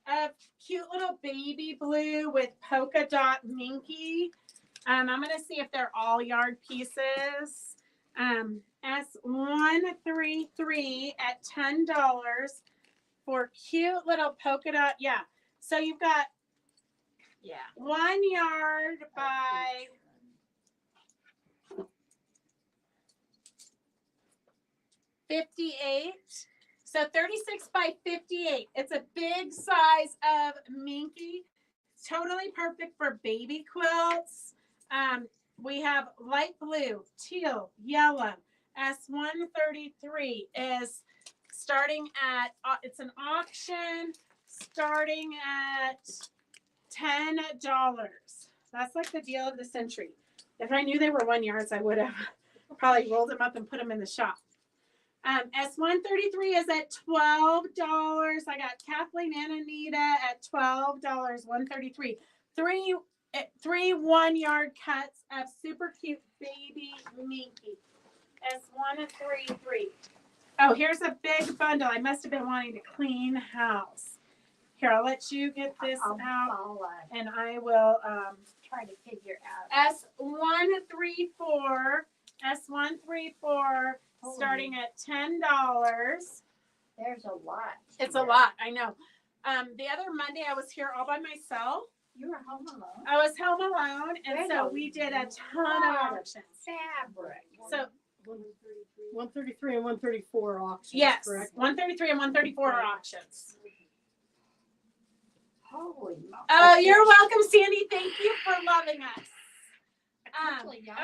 of cute little baby blue with polka dot Minky. I'm going to see if they're all yard pieces. S133 at $10 for cute little polka dot. Yeah. So you've got 1 yard by 58. So 36 by 58. It's a big size of Minky. Totally perfect for baby quilts. We have light blue, teal, yellow. S133 is starting at, it's an auction starting at $10. That's like the deal of the century. If I knew they were 1 yards, I would have probably rolled them up and put them in the shop. S133 is at $12. I got Kathleen and Anita at $12. 133. Three 1 yard cuts of super cute baby Minky. S133. Oh, here's a big bundle. I must have been wanting to clean house. Here, I'll let you get this out, and I will try to figure out. S134. S134. Starting at $10. There's a lot. It's a lot, I know. The other Monday I was here all by myself. You were home alone. I was home alone, and so we did a ton of auctions. Fabric. So 133 and 134 auctions. yes, correct? 133 and 134 are auctions. Holy moly. Oh, you're welcome, Sandy. Thank you for loving us.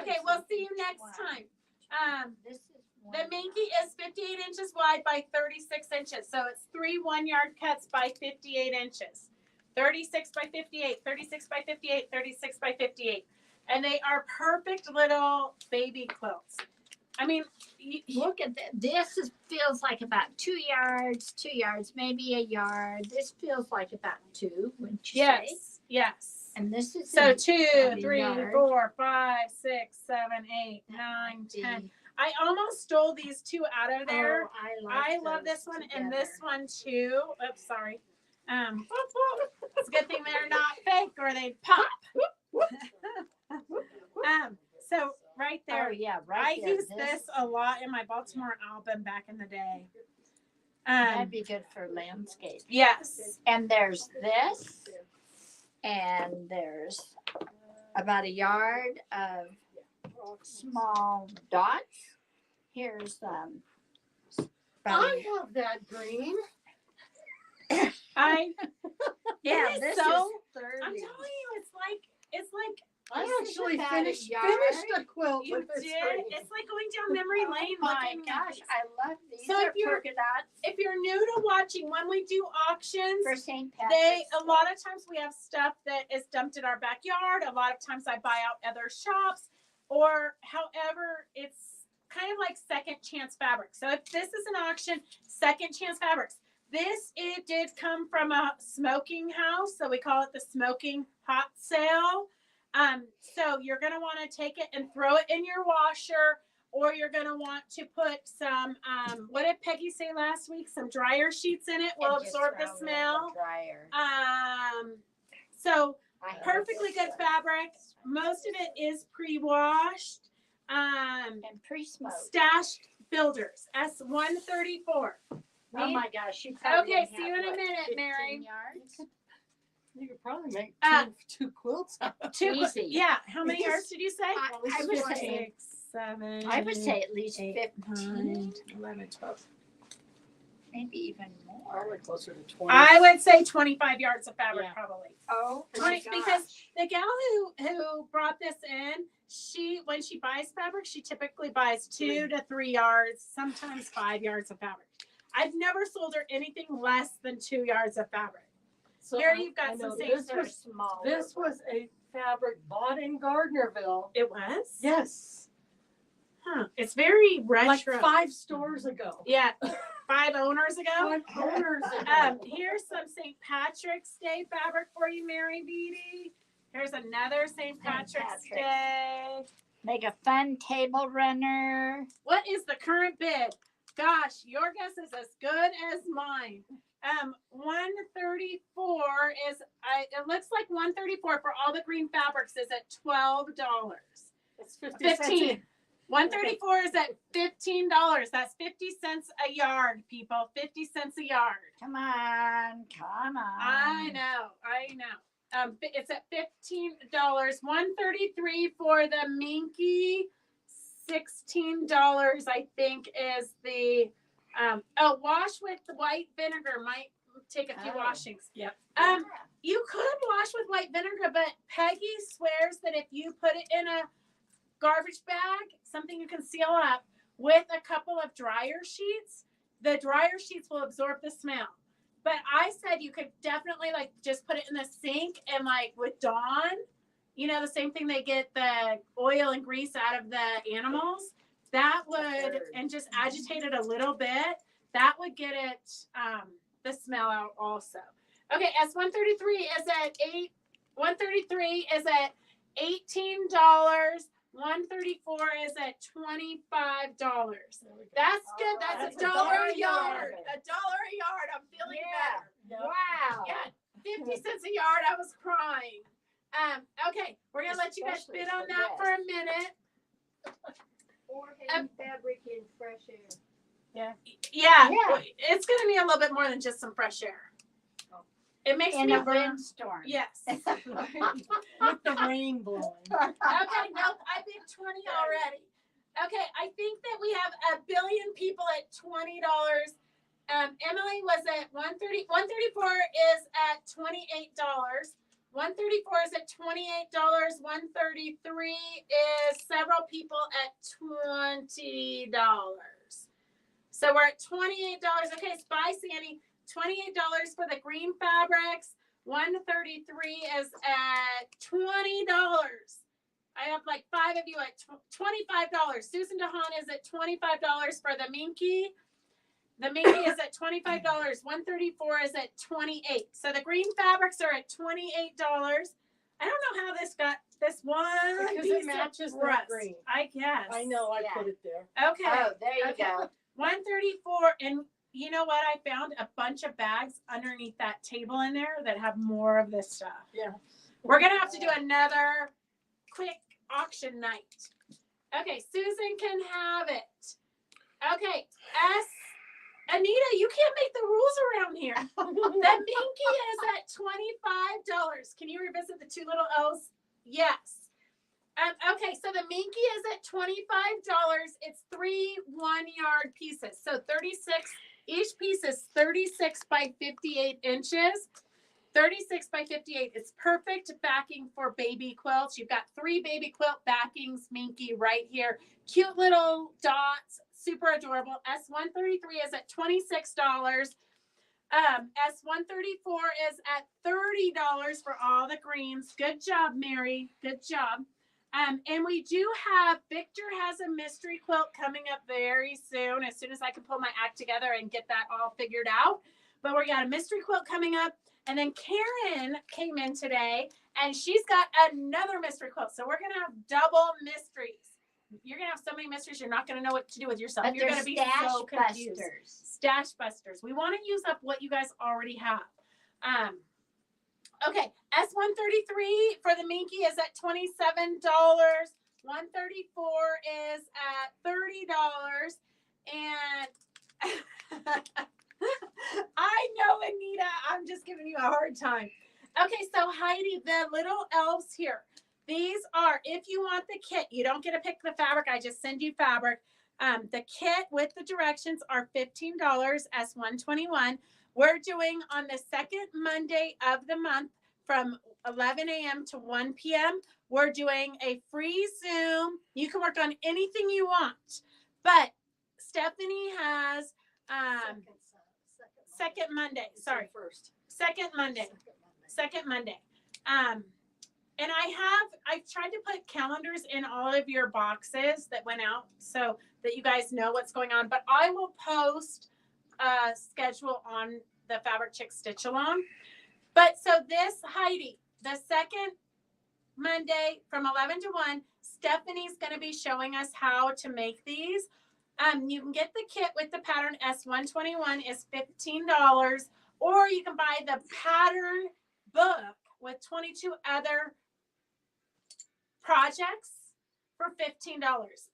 Okay, we'll see you next time. The Minky is 58 inches wide by 36 inches. So it's 3 1 yard cuts by 58 inches. 36 by 58, 36 by 58, 36 by 58. And they are perfect little baby quilts. I mean, look at that. This feels like about 2 yards, maybe a yard. This feels like about 2, wouldn't you say? Yes. And this is so 2, 3, yard. 4, 5, 6, 7, 8, 9, 10. I almost stole these 2 out of there. Oh, I love this one together. and this one too. Oops, sorry. It's a good thing they're not fake or they'd pop. So right there. Oh yeah, right I there. used this a lot in my Baltimore album back in the day. That'd be good for landscape. Yes. And there's this, and there's about a yard of small dots. Here's I have that green. Yeah, this so is 30. I'm telling you, it's like I This is actually about finished you a quilt with this did. green. It's like going down memory lane. Oh my looking at gosh, these. I love these. So are if you're- polka dots If you're new to watching, when we do auctions, for St. Patrick's. a lot of times we have stuff that is dumped in our backyard. A lot of times I buy out other shops, or however, it's kind of like second chance fabrics. So if this is an auction, second chance fabrics. It did come from a smoking house, so we call it the smoking hot sale. So you're gonna want to take it and throw it in your washer, or you're going to want to put some, what did Peggy say last week? Some dryer sheets in it will And just absorb the throw it in smell. Dryer. So I have perfectly this good fabric. Most of it is pre-washed. And pre-smoked. Stashed Builders, S134. Oh my gosh, you probably Okay, have, see you in a what, minute, 15 Mary. yards? You could probably make Uh, two quilts out of Two, Easy. yeah. How many yards did you say? I would Four, say- 6, 7. I would say at least 8, 15, 9, 11, 12. maybe even more. probably closer to 20. I would say 25 yards of fabric, Yeah. probably. Oh, Twenty- my because gosh. The gal who brought this in, when she buys fabric, she typically buys 2 to 3 yards, sometimes 5 yards of fabric. I've never sold her anything less than 2 yards of fabric. So Here I- you've got I some know things this They're was small. this was a fabric bought in Gardnerville. It was? Yes, Huh. It's very like retro. 5 stores ago. Yeah. 5 owners ago. 5 owners ago. Here's some St. Patrick's Day fabric for you, Mary Beatty. Here's another St. Patrick's Patrick's. Day. Make a fun table runner. What is the current bid? Gosh, your guess is as good as mine. 134 is, it looks like 134 for all the green fabrics is at $12. It's 50 15. cents. 134 is at $15. That's 50 cents a yard, people. 50 cents a yard. Come on, come on. I know. It's at $15. 133 for the minky. $16, I think, is the wash with the white vinegar. Might take a few Oh. washings. Yep. You could wash with white vinegar, but Peggy swears that if you put it in a garbage bag, something you can seal up with a couple of dryer sheets, the dryer sheets will absorb the smell. But I said you could definitely like just put it in the sink and like with Dawn, you know, the same thing they get the oil and grease out of the animals. That would, and just agitate it a little bit, that would get it the smell out also. Okay, S133 is at $18. 134 is at $25. That's good. That's That's a dollar a yard. $1 a yard. I'm feeling better. Yep. Wow. Yeah, 50 cents a yard. I was crying. Okay, we're gonna let you guys Especially bid on for that this. for a minute. Or heavy fabric in fresh air. Yeah, Yeah. it's gonna need a little bit more than just some fresh air. It makes In me a windstorm. Yes. With the rain blowing. Okay, nope, I bid 20 already. Okay, I think that we have a billion people at $20. Emily was at 130. 134 is at $28. 134 is at $28. 133 is several people at $20. So we're at $28. Okay, Spy Sandy, $28 for the green fabrics. 133 is at $20. I have like 5 of you at $25. Susan DeHaan is at $25 for the minky. The minky is at $25. 134 is at $28. So the green fabrics are at $28. I don't know how this got this one Because piece it matches of the rust. green. I guess. I know, I Yeah. put it there. Okay. Oh, there you Okay. go. 134, and you know what? I found a bunch of bags underneath that table in there that have more of this stuff. Yeah. We're gonna have to do another quick auction night. Okay, Susan can have it. Okay, Anita, you can't make the rules around here. The minky is at $25. Can you revisit the 2 little O's? Yes. Okay, so the minky is at $25. It's 3 1-yard pieces. So 36, each piece is 36 by 58 inches. 36 by 58. It's perfect backing for baby quilts. You've got 3 baby quilt backings, minky, right here. Cute little dots, super adorable. S133 is at $26. S134 is at $30 for all the greens. Good job, Mary. Good job. And we do have, Victor has a mystery quilt coming up very soon as I can pull my act together and get that all figured out. But we got a mystery quilt coming up. And then Karen came in today and she's got another mystery quilt. So we're going to have double mysteries. You're gonna have so many mysteries. You're not gonna know what to do with yourself. But You're they're gonna be stash so confused. busters. Stash busters. We want to use up what you guys already have. Okay, S133 for the Minky is at $27. 134 is at $30. And I know, Anita, I'm just giving you a hard time. Okay, so Heidi, the little elves here. These are, if you want the kit, you don't get to pick the fabric. I just send you fabric. The kit with the directions are $15, S121. We're doing on the second Monday of the month from 11 a.m. to 1 p.m. We're doing a free Zoom. You can work on anything you want. But Stephanie has second Monday. Sorry. First. Second Monday. And I've tried to put calendars in all of your boxes that went out so that you guys know what's going on. But I will post a schedule on the Fabric Chick Stitch Along. But so this, Heidi, the second Monday from 11 to 1, Stephanie's going to be showing us how to make these. You can get the kit with the pattern S121 is $15, or you can buy the pattern book with 22 other projects for $15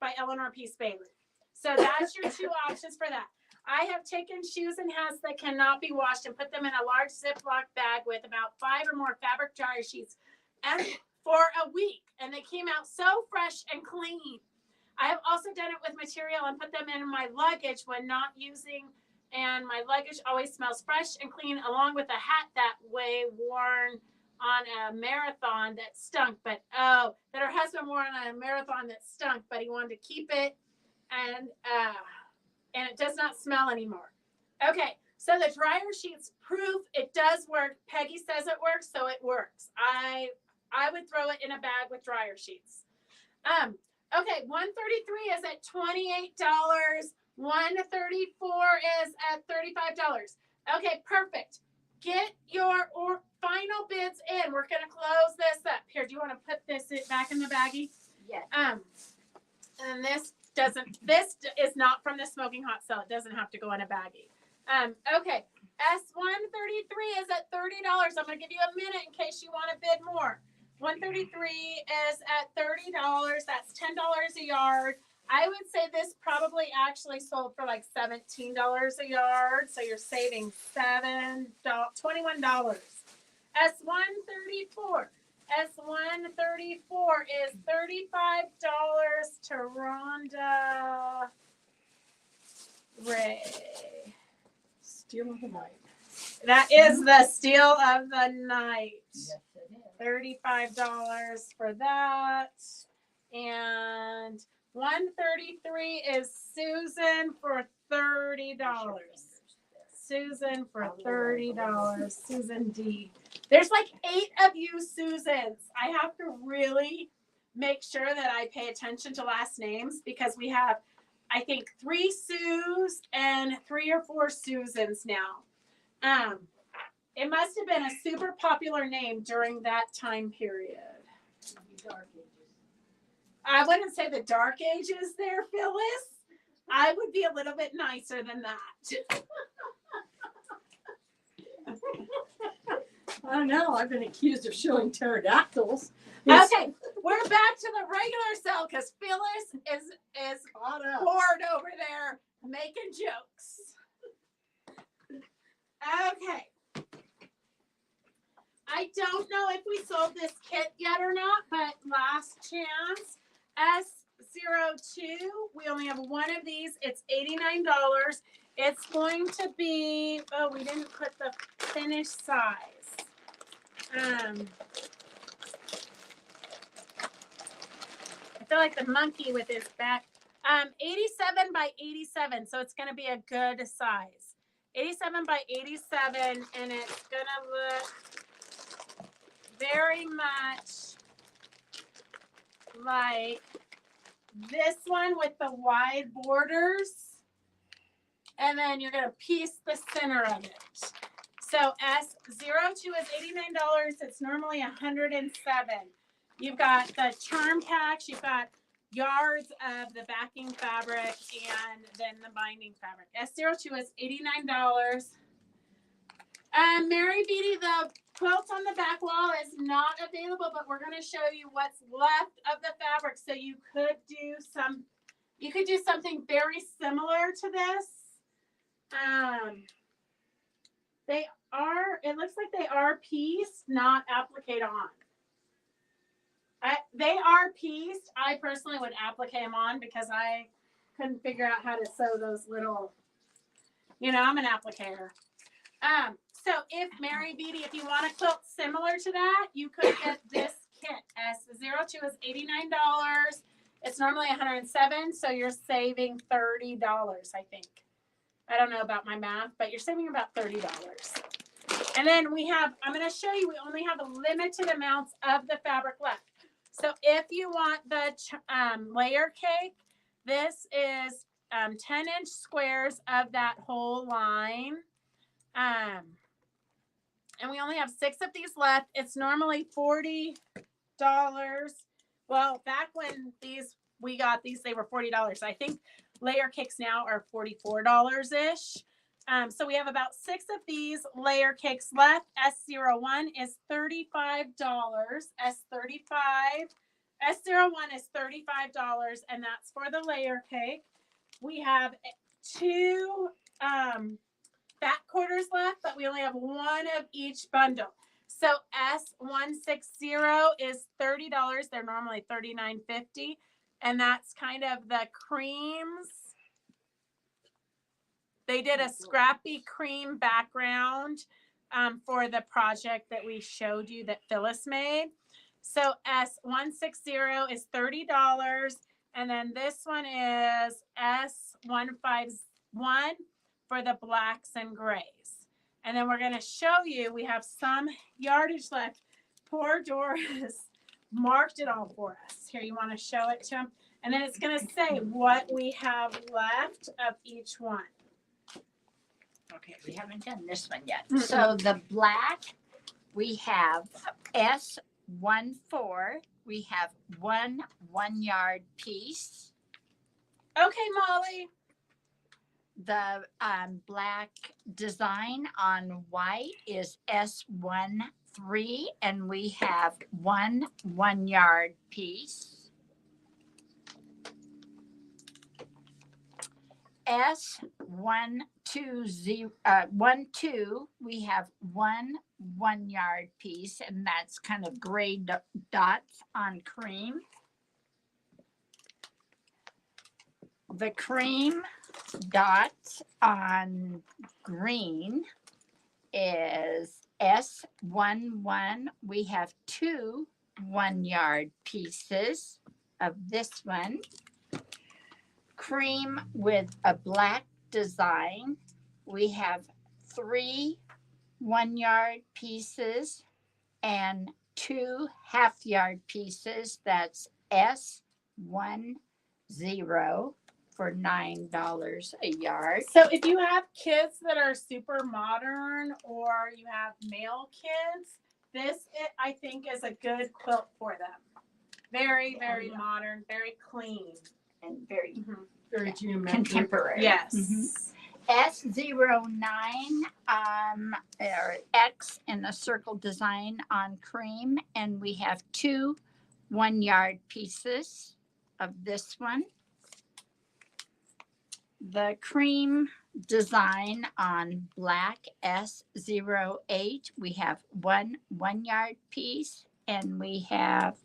by Eleanor Peace Bailey. So that's your two options for that. I have taken shoes and hats that cannot be washed and put them in a large Ziploc bag with about 5 or more fabric dryer sheets and for a week. And they came out so fresh and clean. I have also done it with material and put them in my luggage when not using, and my luggage always smells fresh and clean, along with a hat that way worn on a marathon that stunk, that her husband wore on a marathon that stunk, but he wanted to keep it, and it does not smell anymore. Okay, so the dryer sheets proof it does work. Peggy says it works, so it works. I would throw it in a bag with dryer sheets. Okay, 133 is at $28. 134 is at $35. Okay, perfect. Get your final bids in. We're gonna close this up. Here, do you want to put this back in the baggie? Yes. And this is not from the Smoking Hot Cell. It doesn't have to go in a baggie. Okay, S133 is at $30. I'm gonna give you a minute in case you want to bid more. 133 is at $30. That's $10 a yard. I would say this probably actually sold for like $17 a yard. So you're saving $21. S134. S134 is $35 to Rhonda Ray. Steal of the night. That is the steal of the night. Yes, it is. $35 for that. And 133 is Susan for $30. Susan for $30. Susan D. There's like 8 of you Susans. I have to really make sure that I pay attention to last names because we have, I think, 3 Sues and 3 or 4 Susans now. It must have been a super popular name during that time period. I wouldn't say the dark ages there, Phyllis. I would be a little bit nicer than that. I don't know. I've been accused of showing pterodactyls. Okay, we're back to the regular cell because Phyllis is Caught up. bored over there making jokes. Okay. I don't know if we sold this kit yet or not, but last chance. S02, we only have one of these. It's $89. It's going to be, we didn't put the finished size. I feel like the monkey with his back. 87 by 87, so it's going to be a good size. 87 by 87, and it's going to look very much like this one with the wide borders. And then you're going to piece the center of it. So S02 is $89. It's normally $107. You've got the charm packs. You've got yards of the backing fabric and then the binding fabric. S02 is $89. Mary Beatty, the quilt on the back wall is not available, but we're going to show you what's left of the fabric. So you could do something very similar to this. It looks like they are pieced, not applique on. They are pieced. I personally would applique them on because I couldn't figure out how to sew those little, I'm an applicator. So if Mary Beatty, if you want a quilt similar to that, you could get this kit. S02 is $89. It's normally $107, so you're saving $30, I think. I don't know about my math, but you're saving about $30. And then I'm going to show you, we only have a limited amounts of the fabric left. So if you want the layer cake, this is 10-inch squares of that whole line. And we only have 6 of these left. It's normally $40. Well, back when we got these, they were $40. I think layer cakes now are $44-ish. So we have about 6 of these layer cakes left. S01 is $35. S01 is $35, and that's for the layer cake. We have 2 back quarters left, but we only have 1 of each bundle. So S160 is $30. They're normally $39.50, and that's kind of the creams. They did a scrappy cream background for the project that we showed you that Phyllis made. So S160 is $30, and then this one is S151 for the blacks and grays. And then we're going to show you, we have some yardage left. Poor Doris marked it all for us. Here, you want to show it to him? And then it's going to say what we have left of each one. Okay, we haven't done this one yet. Mm-hmm. So the black, we have S14. We have one 1-yard piece. Okay, Molly. The black design on white is S13, and we have one 1-yard piece. S12, we have one 1-yard piece, and that's kind of gray dots on cream. The cream dots on green is S11. We have 2 1-yard pieces of this one. Cream with a black design. We have 3 1-yard pieces and 2 half-yard pieces. That's S10 for $9 a yard. So if you have kids that are super modern or you have male kids, this I think is a good quilt for them. Very, very modern, very clean. And very, very contemporary. Yes. S09 or X in the circle design on cream, and we have 2 1-yard pieces of this one. The cream design on black S08, we have 1 1-yard piece, and we have,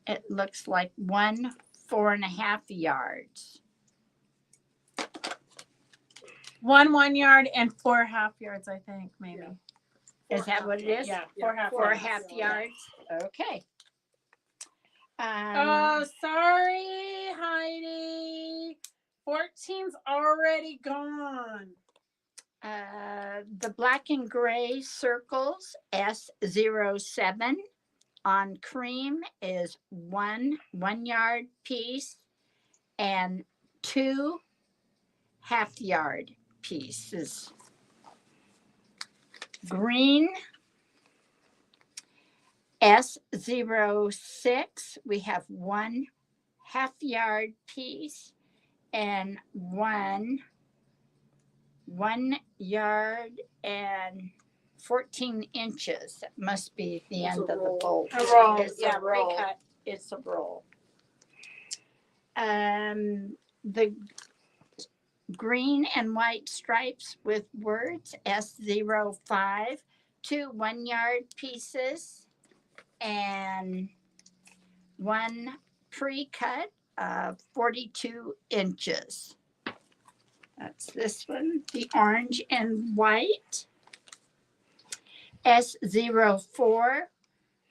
it looks like 1 4.5 yards. 1 1-yard and 4 half yards, I think, maybe. Is that what it is? Yeah, 4 half yards. Okay. Oh, sorry, Heidi. 14's already gone. The black and gray circles, S07 on cream is 1 1-yard piece and 2 half-yard pieces. Green S06, we have 1/2 yard piece and 1 yard and 14 inches. That must be the It's end a of the roll. bolt. A roll, It's yeah, a roll. pre-cut. It's a roll. The green and white stripes with words S05, 2 1 yard pieces, and 1 pre-cut of 42 inches. That's this one, the orange and white. S04,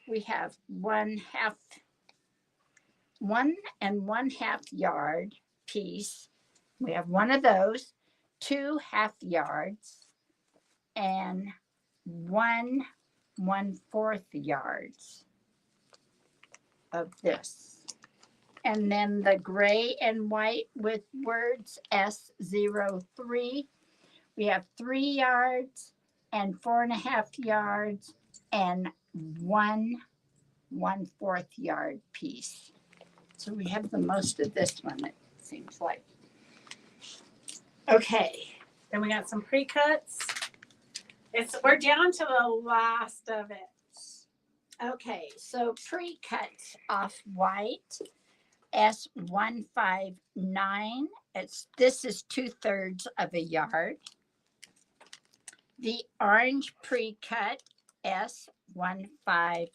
we have 1/2, 1 1/2 yard piece. We have one of those, 2 1/2 yards, and 1 1/4 yards of this. And then the gray and white with words S03. We have 3 yards and 4 1/2 yards and 1 1/4 yard piece. So we have the most of this one, it seems like. Okay. Then we got some pre-cuts. We're down to the last of it. Okay, so pre-cuts off white S159. This is 2/3 of a yard. The orange pre-cut S15,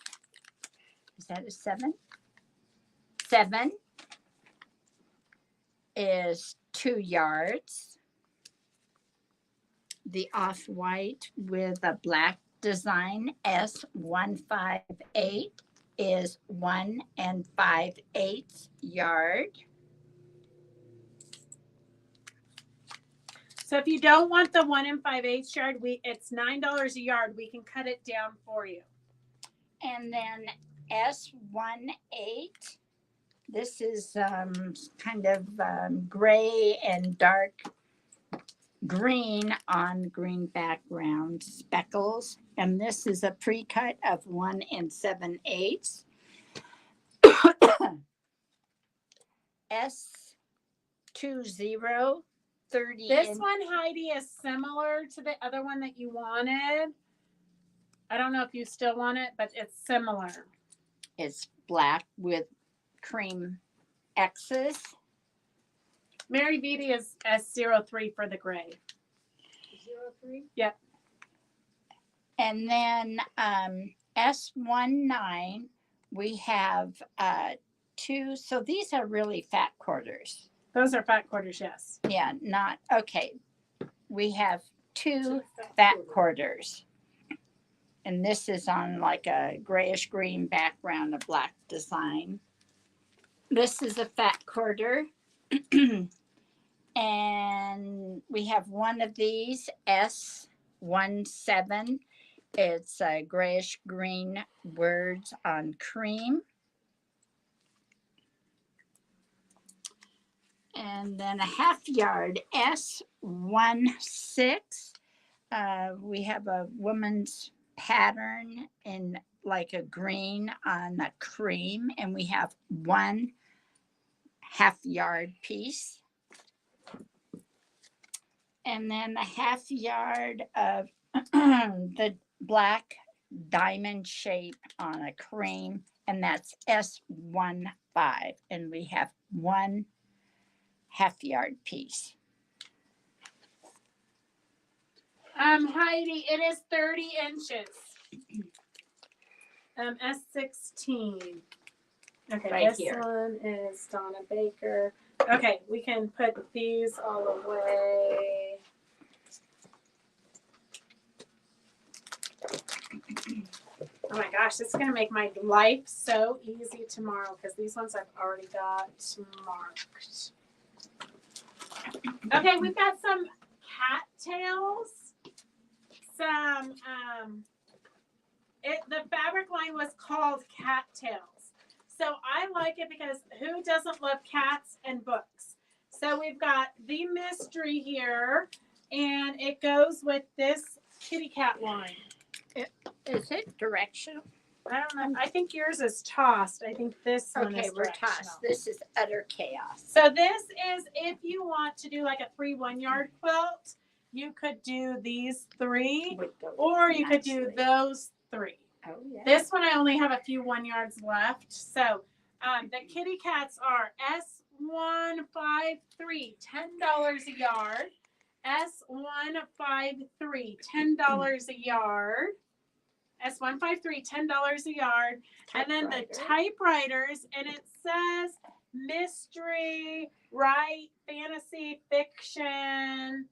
is that a 7? 7 is 2 yards. The off-white with a black design S158 is 1 5/8 yard. So if you don't want the 1 5/8 yard, it's $9 a yard. We can cut it down for you. And then S18, this is kind of gray and dark green on green background speckles. And this is a pre-cut of 1 7/8. S20, 30 This one, Heidi, is similar to the other one that you wanted. I don't know if you still want it, but it's similar. It's black with cream X's. Mary Beatty is S03 for the gray. 03? Yep. And then S19, we have 2. So these are really fat quarters. Those are fat quarters, yes. Yeah, not, okay. We have 2 fat quarters. And this is on like a grayish green background, a black design. This is a fat quarter. And we have one of these, S17. It's a grayish green words on cream. And then a 1/2 yard, S16. We have a woman's pattern in like a green on a cream, and we have 1 1/2 yard piece. And then a 1/2 yard of the black diamond shape on a cream, and that's S15. And we have 1 1/2 yard piece. Heidi, it is 30 inches. S16. Okay, Right this here. one is Donna Baker. Okay, we can put these all away. Oh my gosh, this is going to make my life so easy tomorrow because these ones I've already got marked. Okay, we've got some cattails. The fabric line was called Cattails. So I like it because who doesn't love cats and books? So we've got the mystery here, and it goes with this kitty cat line. Is it directional? I don't know. I think yours is tossed. I think this one Okay, is we're directional. tossed. This is utter chaos. So this is if you want to do like a 3 1-yard quilt, you could do these 3, Would go or you could do nicely. those 3. Oh, yeah. This one I only have a few 1 yards left. So the kitty cats are S153, $10 a yard. S153, $10 a yard. S153, $10 a yard. And then the typewriters, and it says mystery, write, fantasy, fiction,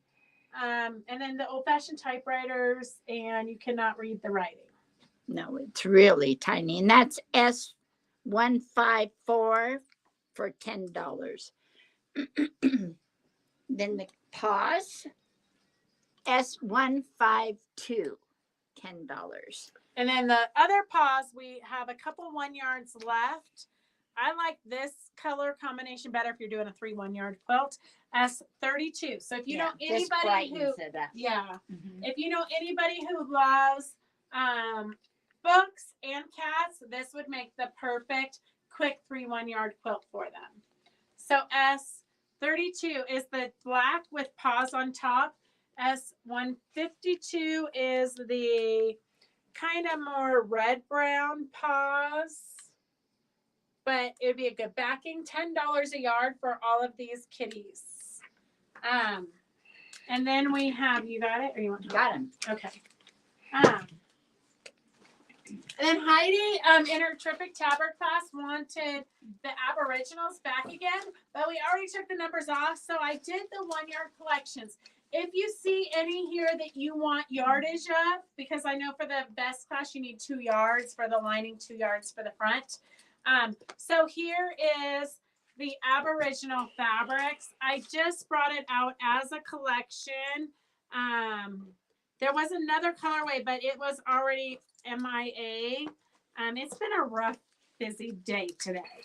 and then the old-fashioned typewriters, and you cannot read the writing. No, it's really tiny. And that's S154 for $10. Then the paws, S152, $10. And then the other paws, we have a couple 1 yards left. I like this color combination better if you're doing a 3 1-yard quilt. S32. So if you know anybody who, if you know anybody who loves books and cats, this would make the perfect quick 3 1-yard quilt for them. So S32 is the black with paws on top. S152 is the kind of more red-brown paws, but it'd be a good backing. $10 a yard for all of these kitties. And then we have, you got it, or you want to? Got him. Okay. And then Heidi in her Terrific Tabard class wanted the Aboriginals back again, but we already took the numbers off, so I did the 1-yard collections. If you see any here that you want yardage of, because I know for the best class you need 2 yards for the lining, 2 yards for the front. So here is the Aboriginal fabrics. I just brought it out as a collection. There was another colorway, but it was already MIA. It's been a rough, busy day today.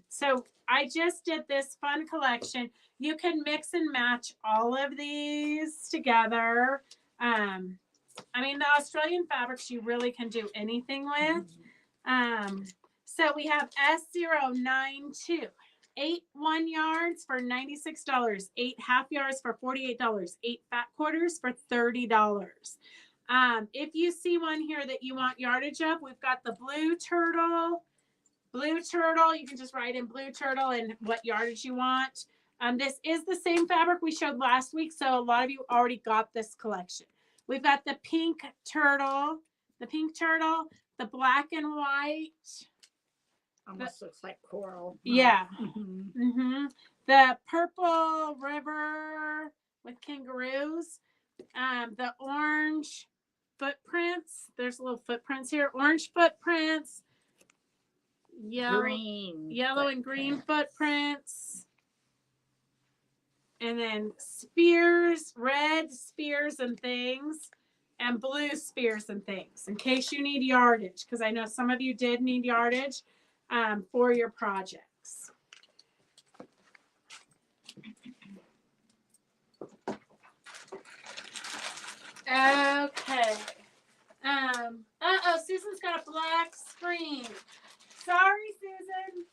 So I just did this fun collection. You can mix and match all of these together. I mean, the Australian fabrics you really can do anything with. So we have S092. 8 1 yards for $96, 8 half yards for $48, 8 fat quarters for $30. If you see one here that you want yardage of, we've got the blue turtle. Blue turtle, you can just write in blue turtle and what yardage you want. This is the same fabric we showed last week, so a lot of you already got this collection. We've got the pink turtle, the black and white. Almost looks like coral. Yeah. Mm-hmm. The purple river with kangaroos. The orange footprints. There's little footprints here. Orange footprints. Yellow and green footprints. And then spears, red spears and things, and blue spears and things, in case you need yardage, because I know some of you did need yardage for your projects. Okay. Susan's got a black screen. Sorry, Susan.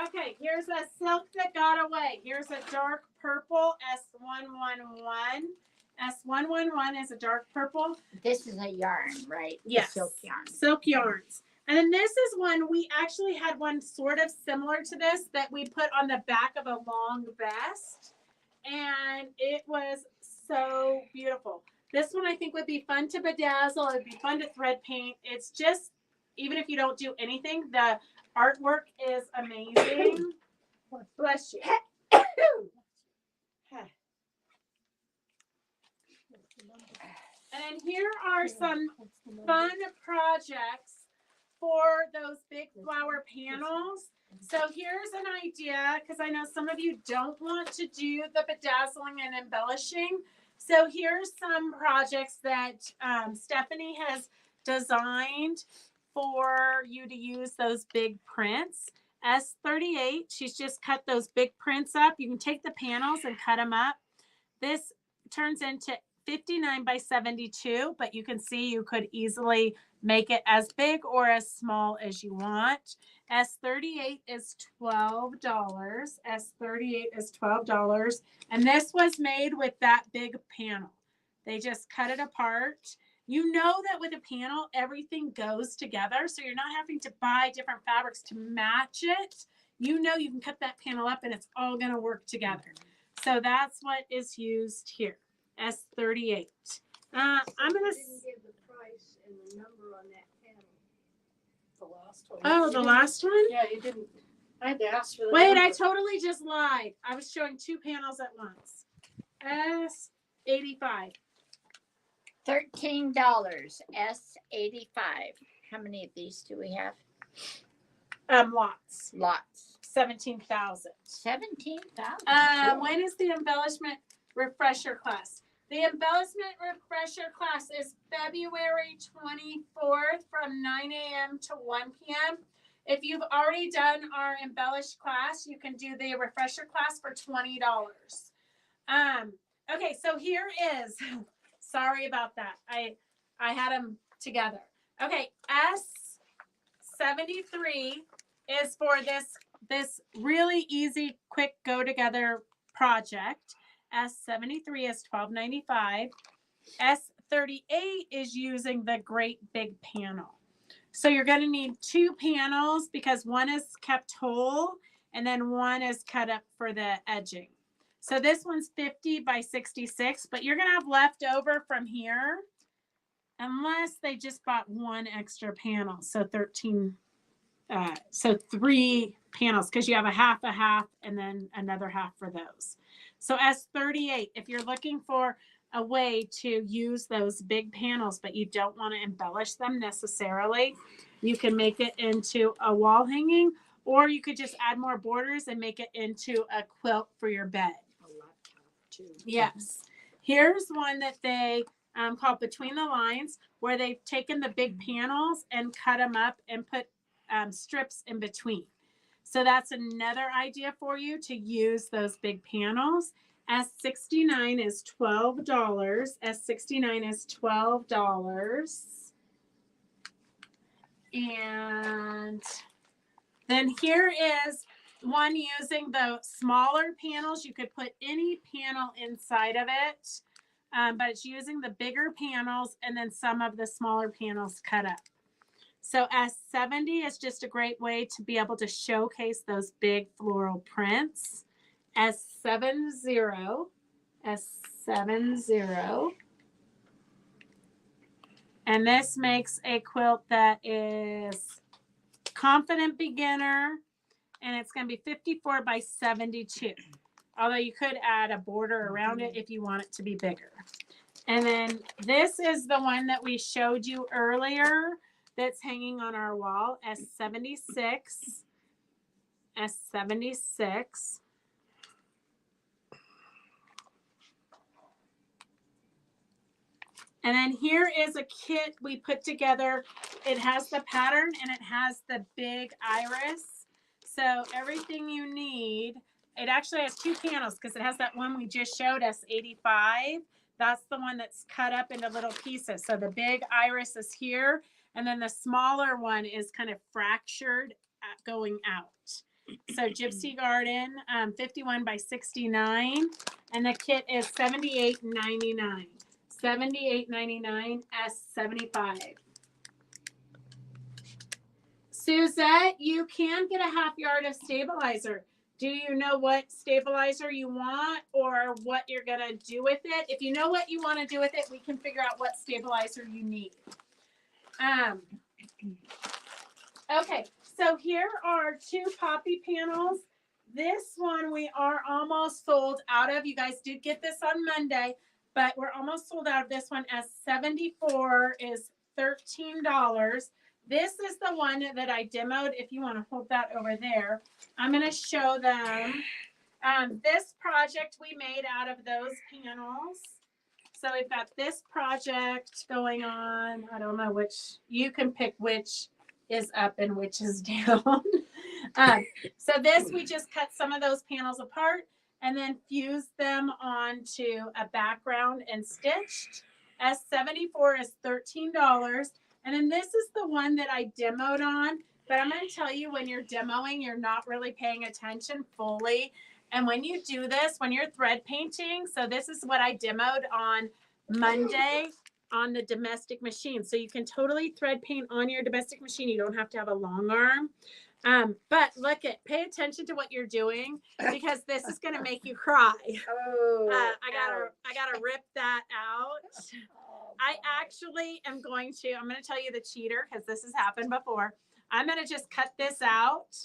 Okay, here's a silk that got away. Here's a dark purple S111. S111 is a dark purple. This is a yarn, right? Yes. Silk yarn. Silk yarns. And then this is one, we actually had one sort of similar to this that we put on the back of a long vest. And it was so beautiful. This one I think would be fun to bedazzle. It'd be fun to thread paint. It's just, even if you don't do anything, the artwork is amazing. Bless you. And then here are some fun projects for those big flower panels. So here's an idea, because I know some of you don't want to do the bedazzling and embellishing. So here's some projects that Stephanie has designed for you to use those big prints. S38, she's just cut those big prints up. You can take the panels and cut them up. This turns into 59 by 72, but you can see you could easily make it as big or as small as you want. S38 is $12. S38 is $12. And this was made with that big panel. They just cut it apart. You know that with a panel, everything goes together. So you're not having to buy different fabrics to match it. You know you can cut that panel up and it's all going to work together. So that's what is used here. S38. I'm going to... Didn't give the price and the number on that panel. The last one. Oh, You the didn't- last one? Yeah, you didn't. I had to ask for the Wait, number. I totally just lied. I was showing two panels at once. S85. $13. S85. How many of these do we have? Lots. Lots. 17,000. 17,000. When is the embellishment refresher class? The embellishment refresher class is February 24th from 9 a.m. to 1 p.m. If you've already done our embellished class, you can do the refresher class for $20. Okay, so here is, sorry about that. I had them together. Okay, S73 is for this really easy, quick go together project. S73 is $12.95. S38 is using the great big panel. So you're going to need two panels because one is kept whole and then one is cut up for the edging. So this one's 50 by 66, but you're going to have left over from here unless they just bought one extra panel. So 3 panels because you have a half, and then another half for those. So S38, if you're looking for a way to use those big panels, but you don't want to embellish them necessarily, you can make it into a wall hanging, or you could just add more borders and make it into a quilt for your bed. Yes. Here's one that they call Between the Lines, where they've taken the big panels and cut them up and put strips in between. So that's another idea for you to use those big panels. S69 is $12. S69 is $12. And then here is one using the smaller panels. You could put any panel inside of it, but it's using the bigger panels and then some of the smaller panels cut up. So S70 is just a great way to be able to showcase those big floral prints. S70. And this makes a quilt that is confident beginner, and it's going to be 54 by 72. Although you could add a border around it if you want it to be bigger. And then this is the one that we showed you earlier that's hanging on our wall, S76. S76. And then here is a kit we put together. It has the pattern and it has the big iris. So everything you need, it actually has two panels because it has that one we just showed, S85. That's the one that's cut up into little pieces. So the big iris is here. And then the smaller one is kind of fractured going out. So Gypsy Garden, 51 by 69. And the kit is $78.99. $78.99, S75. Suzette, you can get a half yard of stabilizer. Do you know what stabilizer you want or what you're going to do with it? If you know what you want to do with it, we can figure out what stabilizer you need. Okay, so here are two poppy panels. This one we are almost sold out of. You guys did get this on Monday, but we're almost sold out of this one. S74 is $13. This is the one that I demoed. If you want to hold that over there, I'm going to show them this project we made out of those panels. So we've got this project going on. I don't know which, you can pick which is up and which is down. So this, we just cut some of those panels apart and then fuse them onto a background and stitched. S74 is $13. And then this is the one that I demoed on. But I'm going to tell you, when you're demoing, you're not really paying attention fully. And when you do this, when you're thread painting, so this is what I demoed on Monday on the domestic machine. So you can totally thread paint on your domestic machine. You don't have to have a long arm. But look pay attention to what you're doing, because this is going to make you cry. Oh, I gotta rip that out. I actually am going to, I'm going to tell you the cheater, because this has happened before. I'm going to just cut this out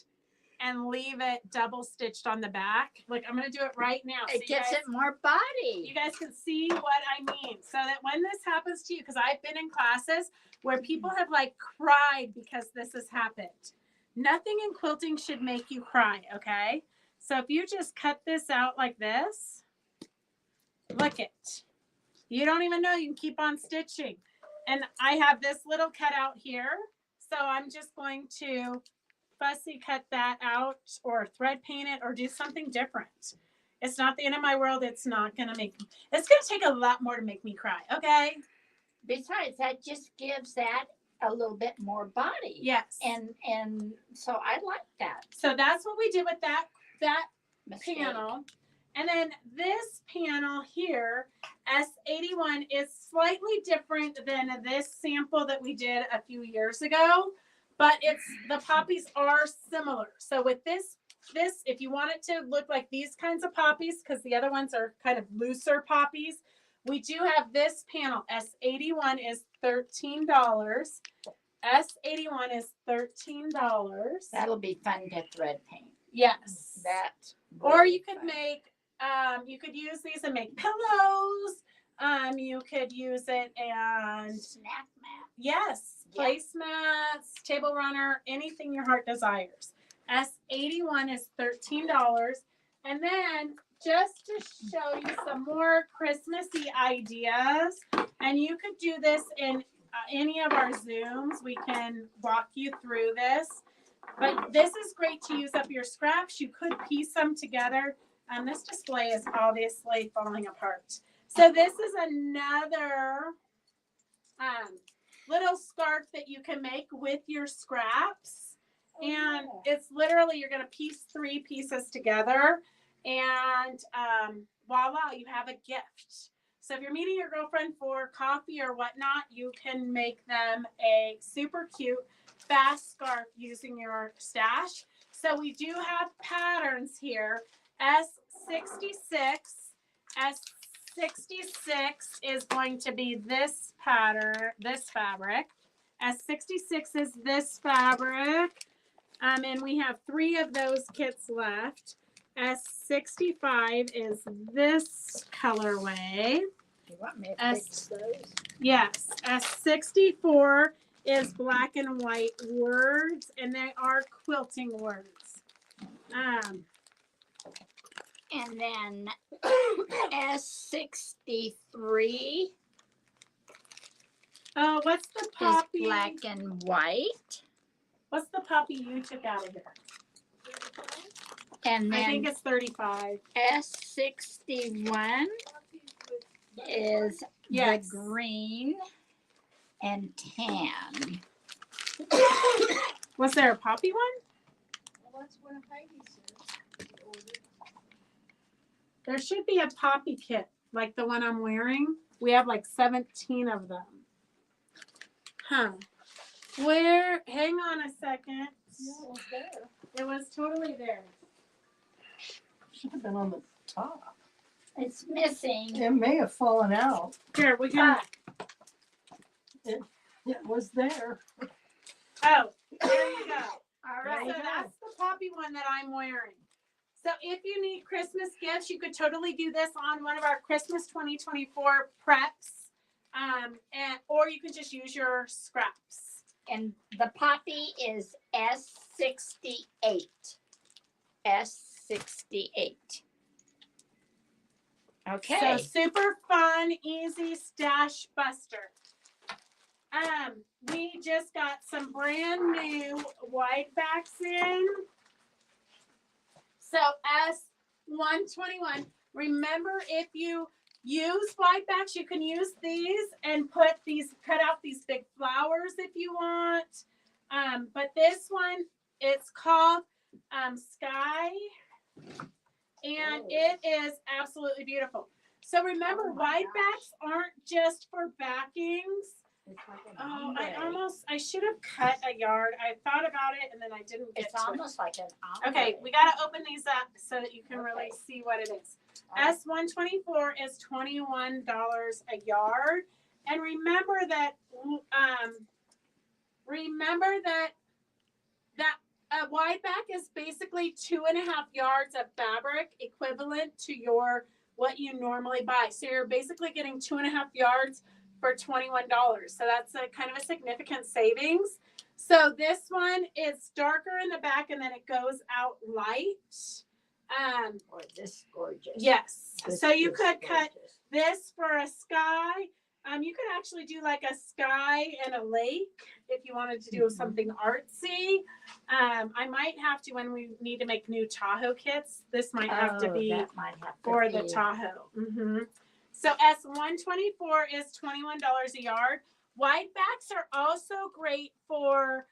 and leave it double stitched on the back. Look, I'm going to do it right now. it gets it more body. You guys can see what I mean. So that when this happens to you, because I've been in classes where people have like cried because this has happened. Nothing in quilting should make you cry, okay? So if you just cut this out like this, look it. You don't even know, you can keep on stitching. And I have this little cutout here. So I'm just going to fussy cut that out or thread paint it or do something different. It's not the end of my world. It's not going to make me, it's going to take a lot more to make me cry, okay? Besides, that just gives that a little bit more body. Yes. And so I like that. So that's what we did with that Mistake. panel. And then this panel here, S81, is slightly different than this sample that we did a few years ago, but the poppies are similar. So with this, if you want it to look like these kinds of poppies, because the other ones are kind of looser poppies, we do have this panel. S81 is $13. S81 is $13. That'll be fun to thread paint. Yes. That. Or you could make, you could use these and make pillows. You could use it and Snack mat. yes, placemats, table runner, anything your heart desires. S81 is $13. And then just to show you some more Christmassy ideas, and you could do this in any of our Zooms. We can walk you through this. But this is great to use up your scraps. You could piece them together. This display is obviously falling apart. So this is another little scarf that you can make with your scraps. And it's literally, you're going to piece 3 pieces together. And voila, you have a gift. So if you're meeting your girlfriend for coffee or whatnot, you can make them a super cute fast scarf using your stash. So we do have patterns here. S66. S66 is going to be this pattern, this fabric. S66 is this fabric. And we have 3 of those kits left. S65 is this colorway. You want me to fix those? Yes. S64 is black and white words, and they are quilting words. And then S63 What's the is poppy? black and white. What's the poppy you took out of here? And I then think it's 35. S61 is Yes. the green and tan. Was there a poppy one? Well, that's what Heidi said. She ordered. There should be a poppy kit like the one I'm wearing. We have like 17 of them. Huh. Where? Hang on a second. Yeah, it was there. It was totally there. Should have been on the top. It's missing. It may have fallen out. Here, we can. It was there. Oh, there you go. All So right. that's the poppy one that I'm wearing. So if you need Christmas gifts, you could totally do this on one of our Christmas 2024 preps. Or you can just use your scraps. And the poppy is S68. S68. Okay. So super fun, easy stash buster. We just got some brand new wide backs in. So 121. Remember, if you use white backs, you can use these and cut out these big flowers if you want. But this one, it's called Sky, and it is absolutely beautiful. So remember, white backs aren't just for backings. It's like an Oh, ombre. I should have cut a yard. I thought about it and then I didn't get It's to it. almost like an ombre. Okay, we got to open these up so that you can really Okay. see what it is. Alright. S124 is $21 a yard. And remember that a wide back is basically 2.5 yards of fabric equivalent to what you normally buy. So you're basically getting 2.5 yards for $21. So that's a kind of a significant savings. So this one is darker in the back and then it goes out light. Oh, this is gorgeous. Yes. This So you is could cut gorgeous. this for a sky. You could actually do like a sky and a lake if you wanted to do something artsy. I might have to, when we need to make new Tahoe kits, this might have to be that might have to for be. the Tahoe. So S124 is $21 a yard. White backs are also great for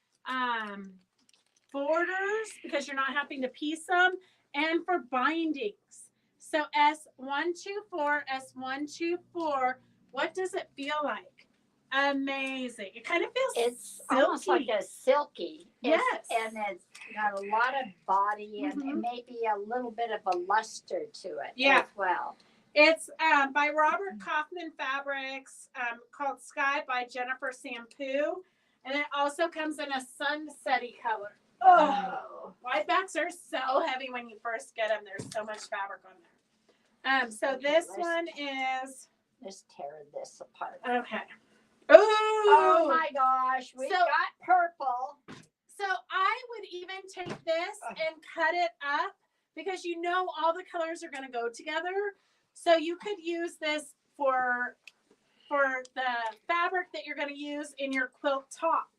borders because you're not having to piece them, and for bindings. So S124, what does it feel like? Amazing. It kind of feels It's almost like silky. a silky. Yes. And it's got a lot of body and maybe a little bit of a luster to it as well. It's by Robert Kaufman Fabrics, called Sky by Jennifer Sampu. And it also comes in a sunsetty color. Oh, white backs are so heavy when you first get them. There's so much fabric on there. So Okay, this one is, Let's tear this apart. okay. Ooh. Oh my gosh, we So- got purple. So I would even take this and cut it up because you know all the colors are going to go together. So you could use this for the fabric that you're going to use in your quilt top.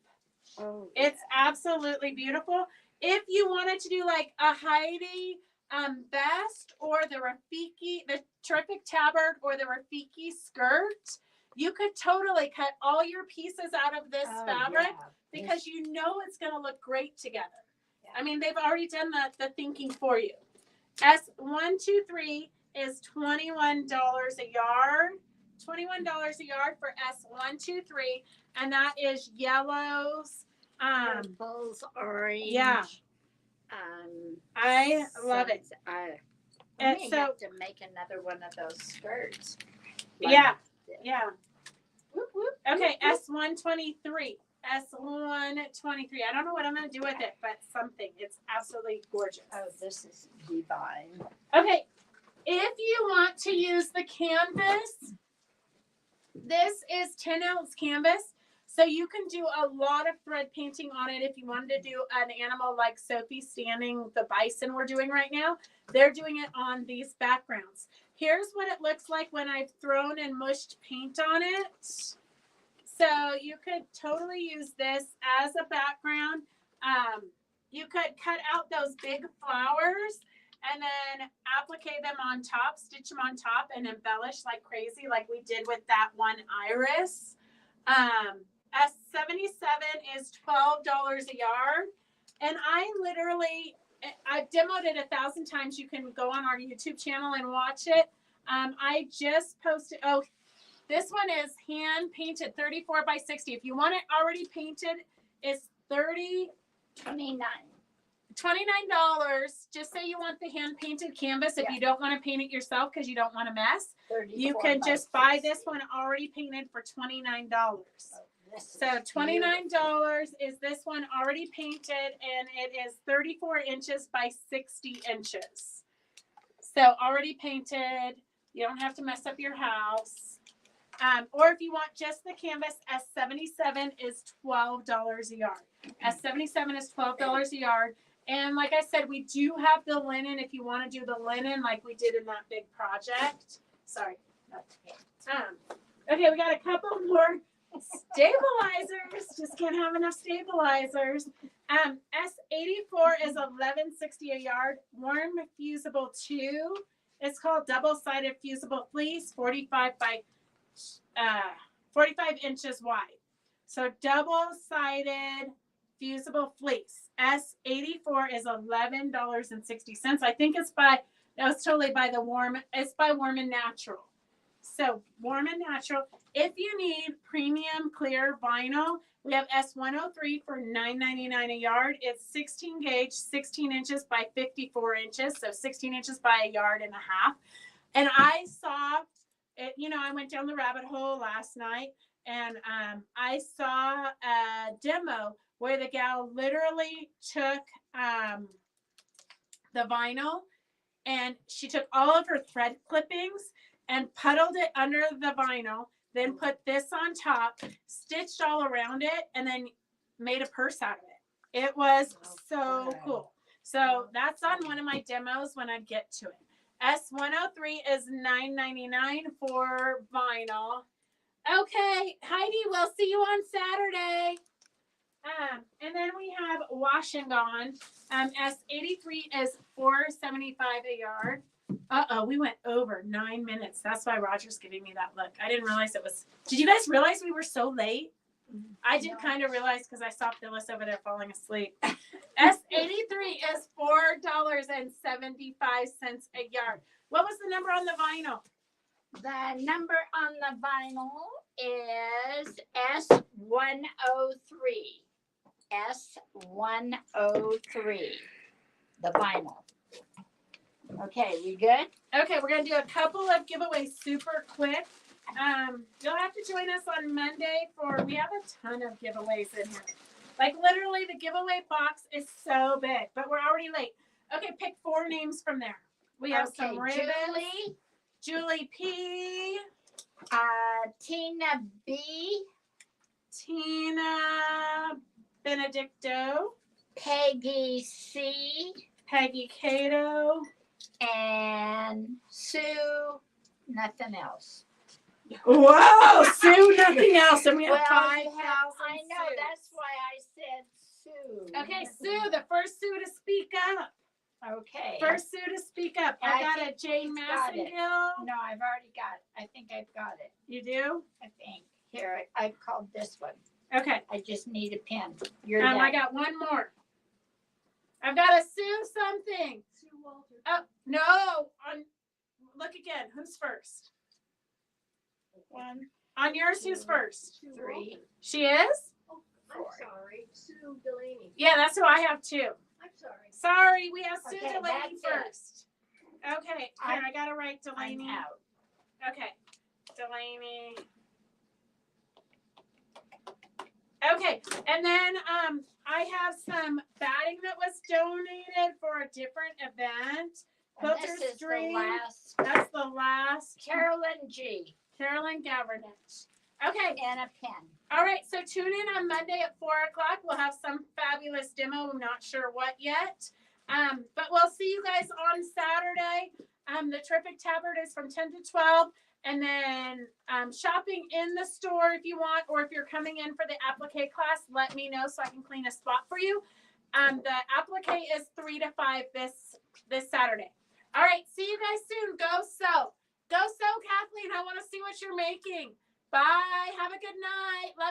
Oh, It's absolutely beautiful. If you wanted to do like a Heidi vest or the terrific tabard or the Rafiki skirt, you could totally cut all your pieces out of this fabric because you know it's going to look great together. Yeah. I mean, they've already done the thinking for you. S123 is $21 a yard. $21 a yard for S123, and that is yellows. Purples, orange. Yeah. I love it. I And may so- have to make another one of those skirts. Yeah. this. Yeah. Whoop, whoop. Okay, S123. S123. I don't know what I'm going to do with it, but something. It's absolutely gorgeous. Oh, this is divine. Okay, if you want to use the canvas, this is 10-ounce canvas. So you can do a lot of thread painting on it if you wanted to do an animal like Sophie standing, the bison we're doing right now. They're doing it on these backgrounds. Here's what it looks like when I've thrown and mushed paint on it. So you could totally use this as a background. You could cut out those big flowers and then applique them on top, stitch them on top, and embellish like crazy, like we did with that one iris. S77 is $12 a yard. And I've demoed it 1,000 times. You can go on our YouTube channel and watch it. I just posted, this one is hand painted 34 by 60. If you want it already painted, it's $29. $29. Just say you want the hand painted canvas. If you don't want to paint it yourself because you don't want to mess, you can just buy this one already painted for $29. So $29 is this one already painted, and it is 34 inches by 60 inches. So already painted. You don't have to mess up your house. Or if you want just the canvas, S77 is $12 a yard. S77 is $12 a yard. And like I said, we do have the linen if you want to do the linen like we did in that big project. Sorry. Okay, we got a couple more stabilizers. Just can't have enough stabilizers. S84 is $11.60 a yard. Warm fusible 2. It's called double-sided fusible fleece, 45 by 45 inches wide. So double-sided fusible fleece. S84 is $11.60. I think it's by, no, it's totally by it's by Warm and Natural. So Warm and Natural. If you need premium clear vinyl, we have S103 for $9.99 a yard. It's 16 gauge, 16 inches by 54 inches. So 16 inches by a yard and a half. And I saw it, I went down the rabbit hole last night and I saw a demo where the gal literally took the vinyl and she took all of her thread clippings and puddled it under the vinyl, then put this on top, stitched all around it, and then made a purse out of it. It was so cool. So that's on one of my demos when I get to it. S103 is $9.99 for vinyl. Okay, Heidi, we'll see you on Saturday. And then we have Wash and Gone. S83 is $4.75 a yard. We went over 9 minutes. That's why Roger's giving me that look. I didn't realize it was. Did you guys realize we were so late? I did kind of realize because I saw Phyllis over there falling asleep. S83 is $4.75 a yard. What was the number on the vinyl? The number on the vinyl is S103. S103. The vinyl. Okay, we good? Okay, we're gonna do a couple of giveaways super quick. You'll have to join us on Monday we have a ton of giveaways in here. Like literally the giveaway box is so big, but we're already late. Okay, pick 4 names from there. We have some ribbons. Julie P. Tina B. Tina Benedicto. Peggy C. Peggy Cato. And Sue, nothing else. Whoa, Sue, nothing else. And we have Well, 5,000 I know, Sues. that's why I said Sue. Okay, Sue, the first Sue to speak up. Okay. First Sue to speak up. I I got a think Jane she's got it. Massengill. No, I've already got it. I think I've got it. You do? I think. Here, I've called this one. Okay. I just need a pen. You're I got one more. I've got a Sue something. Sue Walter. Oh, no. Look again. Who's first? One. On yours, who's first? Sue 3. Walter. She is? Oh, I'm sorry. Sue Delaney. Yeah, that's who I have too. I'm sorry. Sorry, we have Sue Okay, Delaney that's it. first. Okay, here, I gotta write Delaney. I'm out. Okay, Delaney. Okay, and then I have some batting that was donated for a different event. And Quilter this is Stream. the last. That's the last. Carolyn G. Carolyn Gavernich. Okay, And a pen. all right, so tune in on Monday at 4:00. We'll have some fabulous demo. I'm not sure what yet. But we'll see you guys on Saturday. The Terrific Tabard is from 10 to 12. And then shopping in the store if you want, or if you're coming in for the applique class, let me know so I can clean a spot for you. The applique is 3 to 5 this Saturday. All right, see you guys soon. Go sew. Go sew, Kathleen. I want to see what you're making. Bye. Have a good night. Love you.